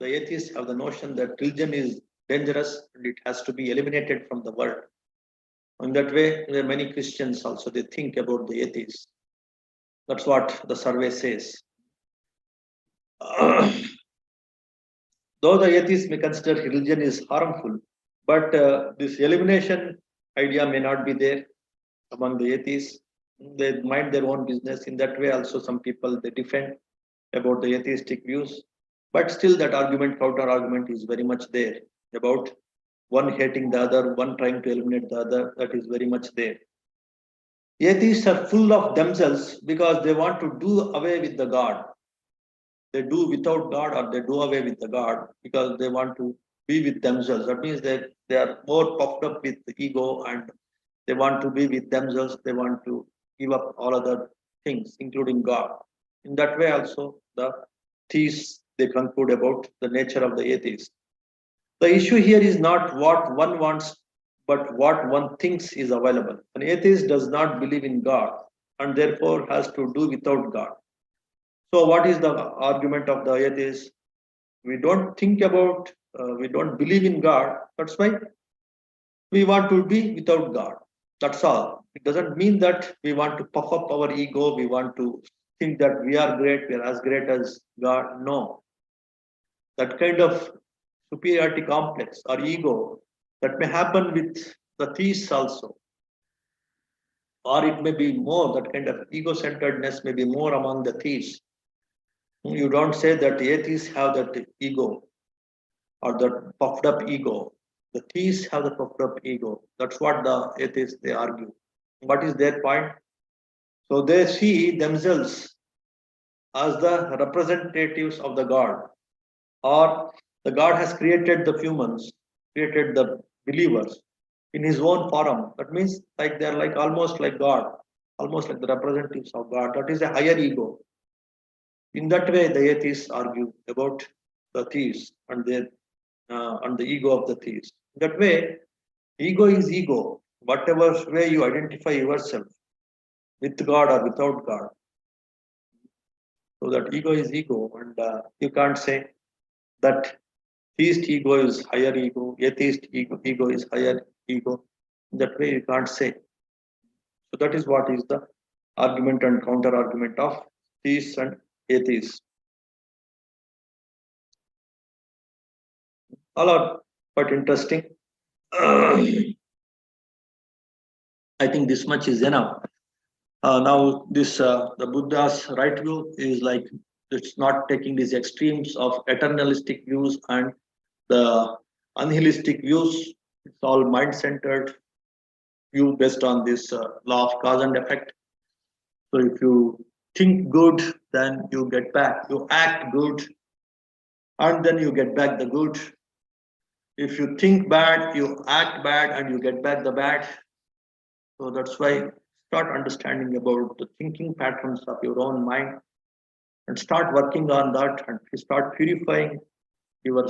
The atheists have the notion that religion is dangerous and it has to be eliminated from the world. In that way, there are many Christians also, they think about the atheists. That's what the survey says. Though the atheists may consider religion is harmful, but this elimination idea may not be there among the atheists. They mind their own business. In that way, also some people they defend about the atheistic views, but still that counter argument is very much there about one hating the other, one trying to eliminate the other. That is very much there. Atheists are full of themselves because they want to do away with the God. They do without God, or they do away with the God because they want to be with themselves. That means that they are more puffed up with the ego, and they want to be with themselves. They want to give up all other things, including God. In that way, also the theists they conclude about the nature of the atheist. The issue here is not what one wants, but what one thinks is available. An atheist does not believe in God and therefore has to do without God. So, what is the argument of the atheist? We don't think about, we don't believe in God. That's why we want to be without God. That's all. It doesn't mean that we want to puff up our ego. We want to think that we are great, we are as great as God. No. That kind of superiority complex or ego that may happen with the theists also. Or it may be more, that kind of ego-centeredness may be more among the theists. You don't say that the atheists have that ego or that puffed up ego. The theists have the puffed up ego. That's what the atheists they argue. What is their point? So they see themselves as the representatives of the God, or the God has created the humans, created the believers in his own form. That means like they're like almost like God, almost like the representatives of God. That is a higher ego. In that way, the atheists argue about the theists and the ego of the theists. That way, ego is ego. Whatever way you identify yourself, with God or without God. So that ego is ego, and you can't say that theist ego is higher ego, atheist ego is higher ego. That way you can't say. So that is what is the argument and counter argument of theists and atheists. All are quite interesting. I think this much is enough. Now, this the Buddha's right view is like it's not taking these extremes of eternalistic views and the unnihilistic views. It's all mind-centered view based on this law of cause and effect. So, if you think good, then you get back. You act good, and then you get back the good. If you think bad, you act bad, and you get back the bad. So that's why start understanding about the thinking patterns of your own mind and start working on that and start purifying your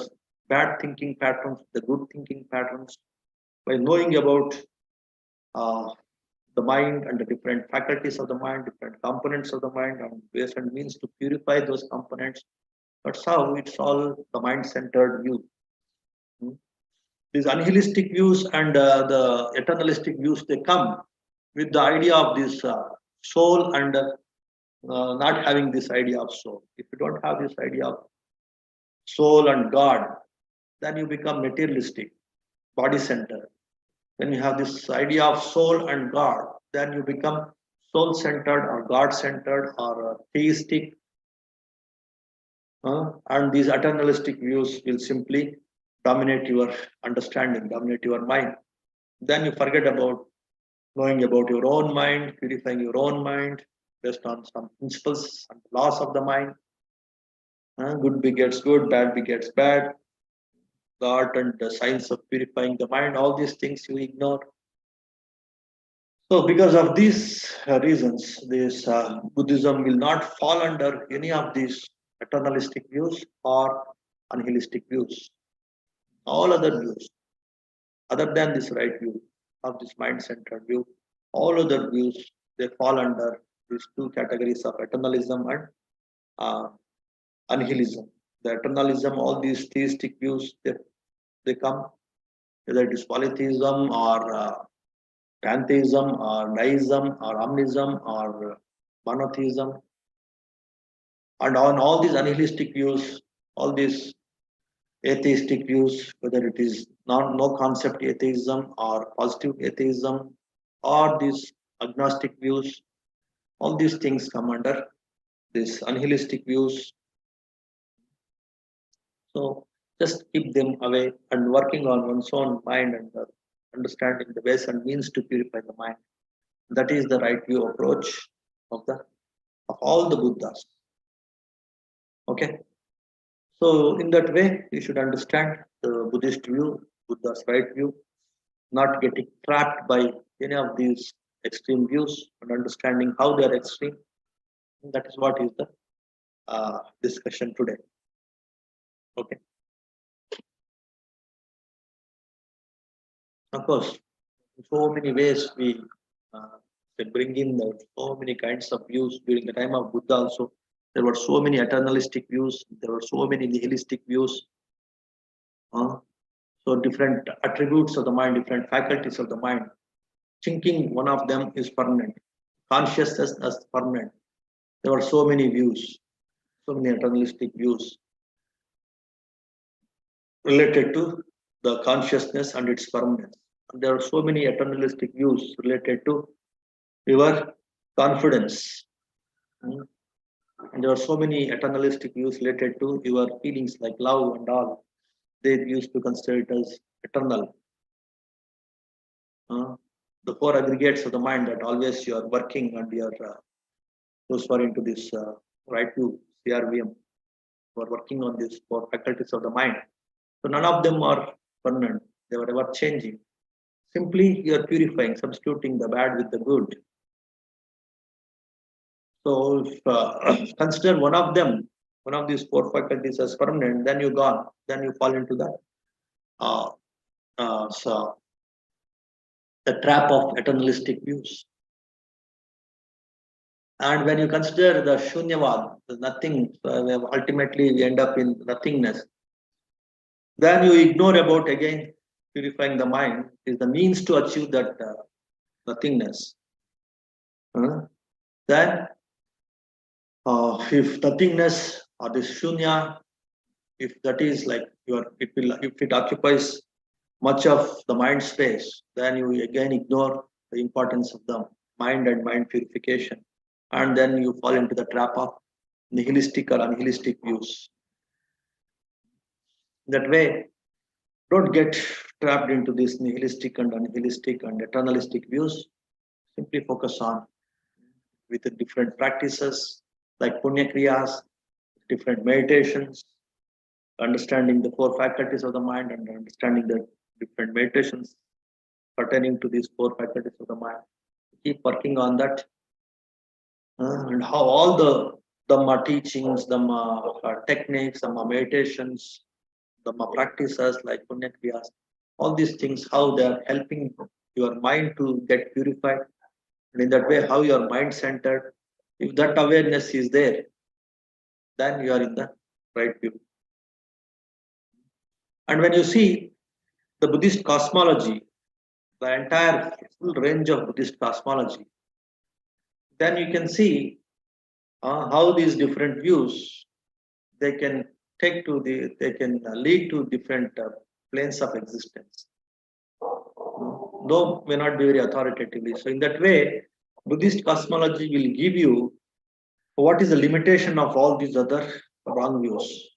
bad thinking patterns, the good thinking patterns by knowing about uh, the mind and the different faculties of the mind, different components of the mind, and ways and means to purify those components. That's how it's all the mind-centered view. Hmm. These unholistic views and the eternalistic views, they come with the idea of this soul and not having this idea of soul. If you don't have this idea of soul and God, then you become materialistic, body centered. When you have this idea of soul and God, then you become soul centered or God centered or theistic. And these eternalistic views will simply dominate your understanding, dominate your mind. Then you forget about knowing about your own mind, purifying your own mind based on some principles and laws of the mind. Good begets good, bad begets bad. The art and the science of purifying the mind, all these things you ignore. So, because of these reasons, this Buddhism will not fall under any of these eternalistic views or unholistic views. All other views, other than this right view of this mind-centered view, all other views they fall under these two categories of eternalism and uh, annihilism. The eternalism, all these theistic views, they come, whether it is polytheism or pantheism or deism or omnism or monotheism, and on all these unholistic views, all these atheistic views, whether it is no concept atheism or positive atheism or these agnostic views, all these things come under these unholistic views. So just keep them away and working on one's own mind and understanding the ways and means to purify the mind. That is the right view approach of the of all the Buddhas. Okay. So in that way, you should understand the Buddhist view, Buddha's right view, not getting trapped by any of these extreme views and understanding how they are extreme. That is what is the discussion today. Okay. Of course, in so many ways we can bring in so many kinds of views during the time of Buddha also. There were so many eternalistic views, there were so many nihilistic views. So different attributes of the mind, different faculties of the mind. Thinking, one of them is permanent. Consciousness is permanent. There were so many views, so many eternalistic views related to the consciousness and its permanence. And there are so many eternalistic views related to your confidence. And there are so many eternalistic views related to your feelings like love and all. They used to consider it as eternal. The four aggregates of the mind that always you are working and you are those who are into this right view, CRVM, who are working on these four faculties of the mind. So none of them are permanent. They were ever changing. Simply you are purifying, substituting the bad with the good. So if consider one of them, one of these four faculties as permanent, then you gone, then you fall into so the trap of eternalistic views. And when you consider the shunyavad, the nothing, ultimately we end up in nothingness. Then you ignore about again purifying the mind is the means to achieve that nothingness. Then if nothingness or this shunya if that is like if it occupies much of the mind space, then you again ignore the importance of the mind and mind purification, and then you fall into the trap of nihilistic or unnihilistic views. That way, don't get trapped into these nihilistic and unnihilistic and eternalistic views. Simply focus on with the different practices like punya kriyas, different meditations, understanding the four faculties of the mind and understanding the different meditations pertaining to these four faculties of the mind. Keep working on that, and how all the Dhamma teachings, Dhamma techniques, Dhamma meditations, Dhamma practices like punya kriyas, all these things, how they are helping your mind to get purified, and in that way, how your mind centered. If that awareness is there, then you are in the right view. And when you see the Buddhist cosmology, the entire full range of Buddhist cosmology, then you can see how these different views they can they can lead to different planes of existence, though may not be very authoritatively. So in that way, Buddhist cosmology will give you what is the limitation of all these other wrong views.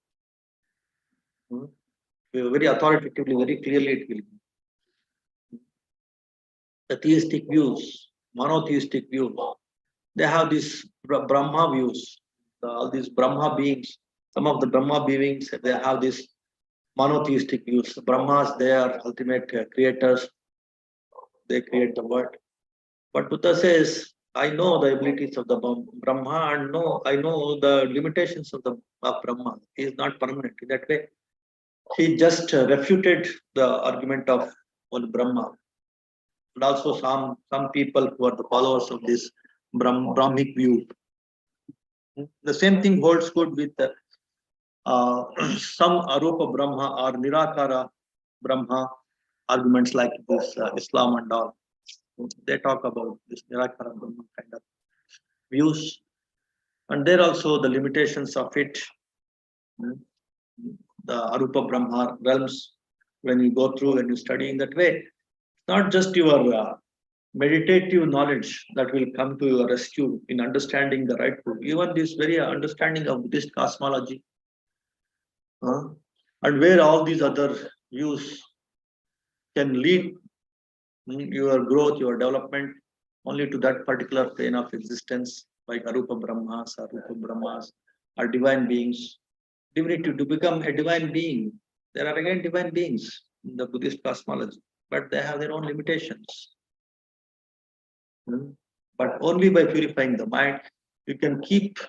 Very authoritatively, very clearly it will be. The theistic views, monotheistic views, they have these Brahma views, all these Brahma beings. Some of the Brahma beings, they have these monotheistic views. The Brahmas, they are ultimate creators. They create the world. But Buddha says, I know the abilities of the Brahma and I know the limitations of Brahma. He is not permanent. In that way, he just refuted the argument of one Brahma. And also some people who are the followers of this Brahmic view. The same thing holds good with some Arupa Brahma or Nirakara Brahma arguments like this Islam and all. They talk about this Nirakara Brahma kind of views. And there also the limitations of it. The Arupa Brahma realms, when you go through, when you study in that way, not just your meditative knowledge that will come to your rescue in understanding the right food. Even this very understanding of Buddhist cosmology, and where all these other views can lead your growth, your development only to that particular plane of existence, like Arupa Brahmas, Arupa Brahmas, or divine beings. Divinity, to become a divine being, there are again divine beings in the Buddhist cosmology, but they have their own limitations. But only by purifying the mind, you can keep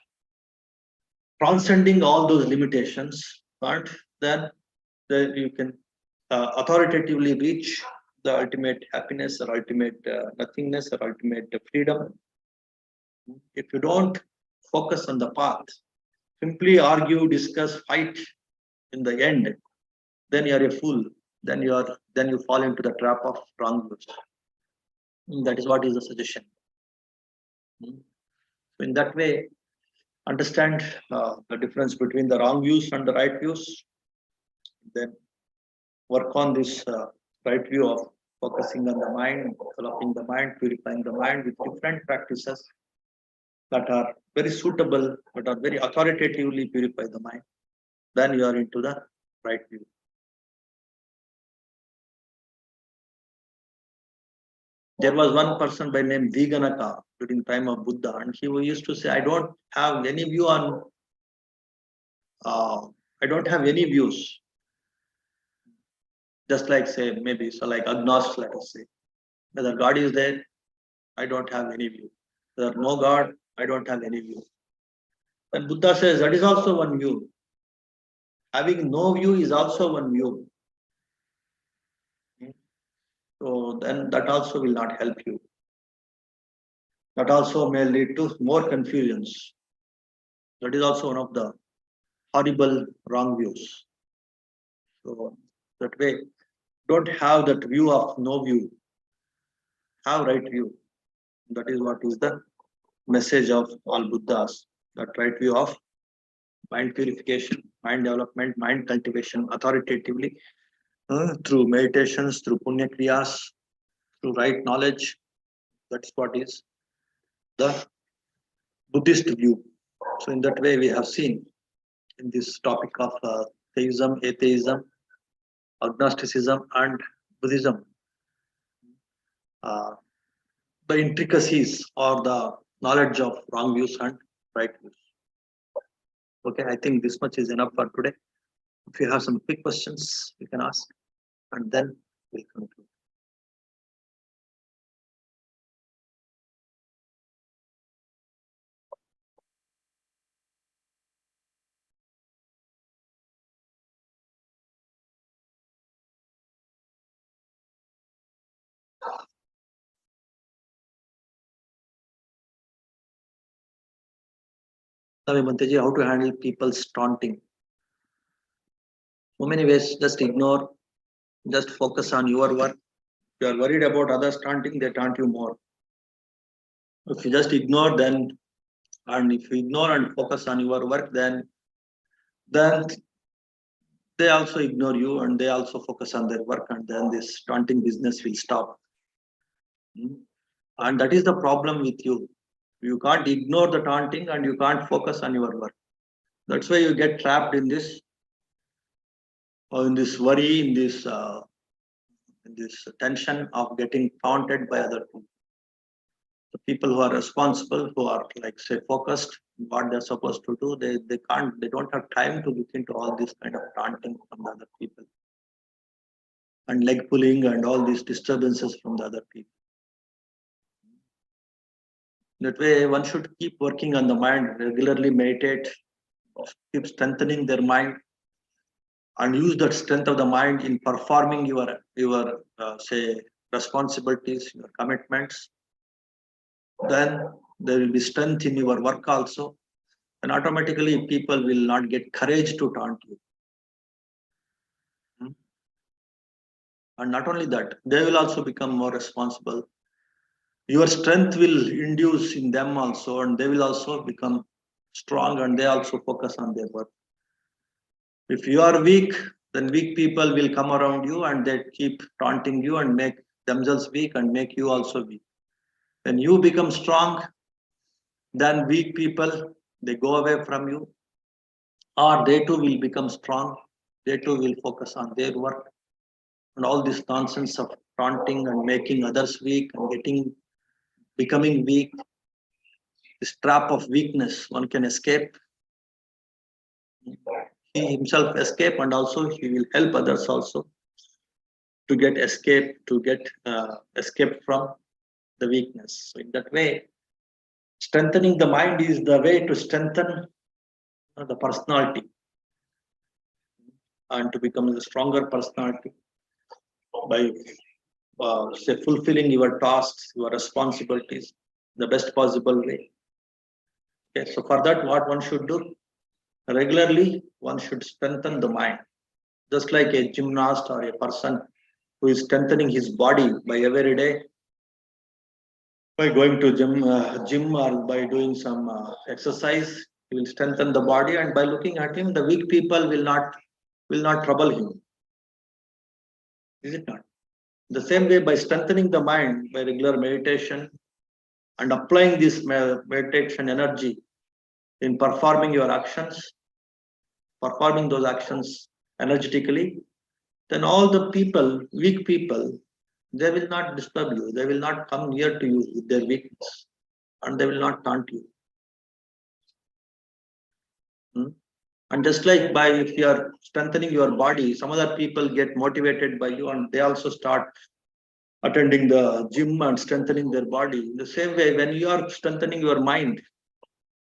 transcending all those limitations, and then you can authoritatively reach the ultimate happiness or ultimate nothingness or ultimate freedom. If you don't focus on the path, simply argue, discuss, fight in the end, then you are a fool. Then you fall into the trap of wrong views. That is what is the suggestion. So in that way, understand the difference between the wrong views and the right views. Then work on this right view of focusing on the mind, developing the mind, purifying the mind with different practices that are very suitable, that are very authoritatively purify the mind. Then you are into the right view. There was one person by name Viganaka during the time of Buddha, and he used to say, I don't have any view on, I don't have any views. Just like say, maybe, so like agnostic, let us say. Whether God is there, I don't have any view. Whether no God, I don't have any view. And Buddha says that is also one view. Having no view is also one view. So then that also will not help you. That also may lead to more confusions. That is also one of the horrible wrong views. So that way, don't have that view of no view. Have right view. That is what is the message of all Buddhas. That right view of mind purification. mind development, mind cultivation authoritatively through meditations, through punya kriyas, through right knowledge. That's what is the Buddhist view. So in that way, we have seen in this topic of theism, atheism, agnosticism, and Buddhism, uh, the intricacies or the knowledge of wrong views and right views. Okay, I think this much is enough for today. If you have some quick questions, you can ask, and then we'll conclude. Mantaji, how to handle people's taunting? So many ways, just ignore, just focus on your work. If you are worried about others taunting, they taunt you more. If you just ignore, then, and if you ignore and focus on your work, then they also ignore you and they also focus on their work, and then this taunting business will stop. And that is the problem with you. You can't ignore the taunting and you can't focus on your work. That's why you get trapped in this, or in this worry, in this tension of getting taunted by other people. The people who are responsible, who are like say focused what they're supposed to do, they don't have time to look into all this kind of taunting from the other people and leg pulling and all these disturbances from the other people. That way, one should keep working on the mind, regularly meditate, keep strengthening their mind, and use that strength of the mind in performing your say responsibilities, your commitments. Then there will be strength in your work also, and automatically people will not get courage to taunt you. And not only that, they will also become more responsible. Your strength will induce in them also, and they will also become strong, and they also focus on their work. If you are weak, then weak people will come around you and they keep taunting you and make themselves weak and make you also weak. When you become strong, then weak people, they go away from you, or they too will become strong. They too will focus on their work, and all this nonsense of taunting and making others weak and becoming weak, this trap of weakness, one can escape. He himself escape, and also he will help others also to get escape from the weakness. So in that way, strengthening the mind is the way to strengthen the personality and to become a stronger personality by say fulfilling your tasks, your responsibilities the best possible way. Okay, so for that, what one should do regularly, one should strengthen the mind, just like a gymnast or a person who is strengthening his body by every day, by going to gym or by doing some exercise. He will strengthen the body, and by looking at him, the weak people will not trouble him. Is it not? The same way, by strengthening the mind by regular meditation and applying this meditation energy in performing your actions, performing those actions energetically, then all the people, weak people, they will not disturb you. They will not come near to you with their weakness, and they will not taunt you. And just like by if you are strengthening your body, some other people get motivated by you and they also start attending the gym and strengthening their body. In the same way, when you are strengthening your mind,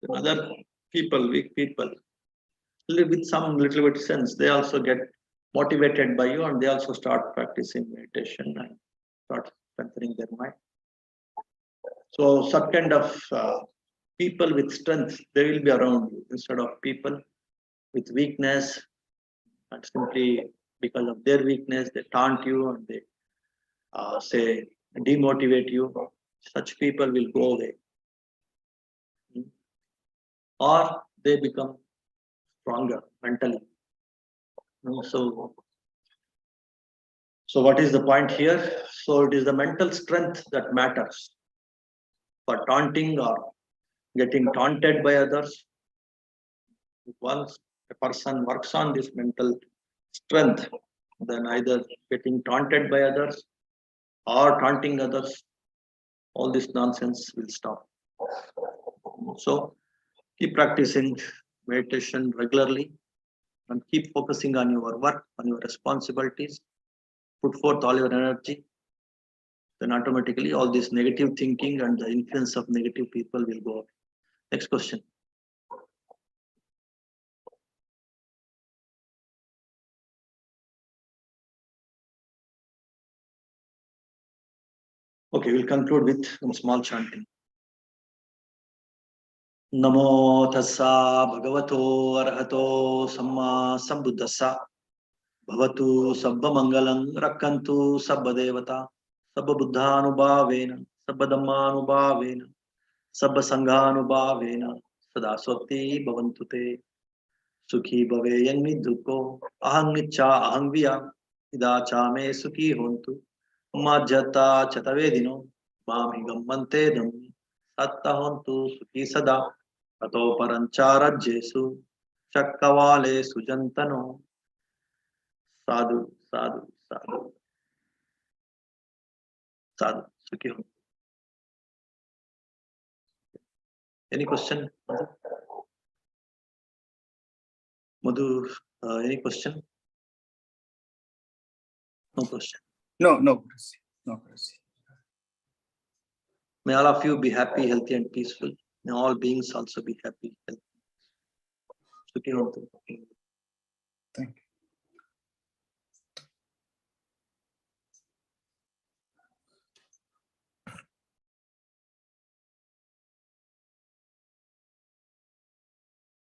then other people, weak people, with some little bit sense, they also get motivated by you and they also start practicing meditation and start strengthening their mind. So such kind of people with strength, they will be around you instead of people with weakness, and simply because of their weakness, they taunt you and they say demotivate you. Such people will go away, or they become stronger mentally. So what is the point here? So it is the mental strength that matters for taunting or getting taunted by others. Once a person works on this mental strength, then either getting taunted by others or taunting others, all this nonsense will stop. So keep practicing meditation regularly and keep focusing on your work, on your responsibilities. Put forth all your energy. Then automatically all this negative thinking and the influence of negative people will go up. Next question. Okay, we'll conclude with some small chanting. Namo tassa bhagavato arahato samma sambuddhassa bhavatu sabba mangalam rakkantu sabba devata sabba buddhanubhavena sabba dhammanubhavena sabba sanghanubhavena sada swati bhavantu te sukhi bhave yanni dukho aham nicha aham viya ida cha me sukhi hontu majjata chatavedino mami gammante dhammi satta hontu sukhi sada ato parancarajyesu chakkavale sujantano. Sadhu, sadhu, sadhu, sadhu. Sukhi hontu. Any question? Madhu, any question? No question. No, Guruji. No, Guruji. May all of you be happy, healthy, and peaceful. May all beings also be happy, healthy. Sukhi hontu. Thank you.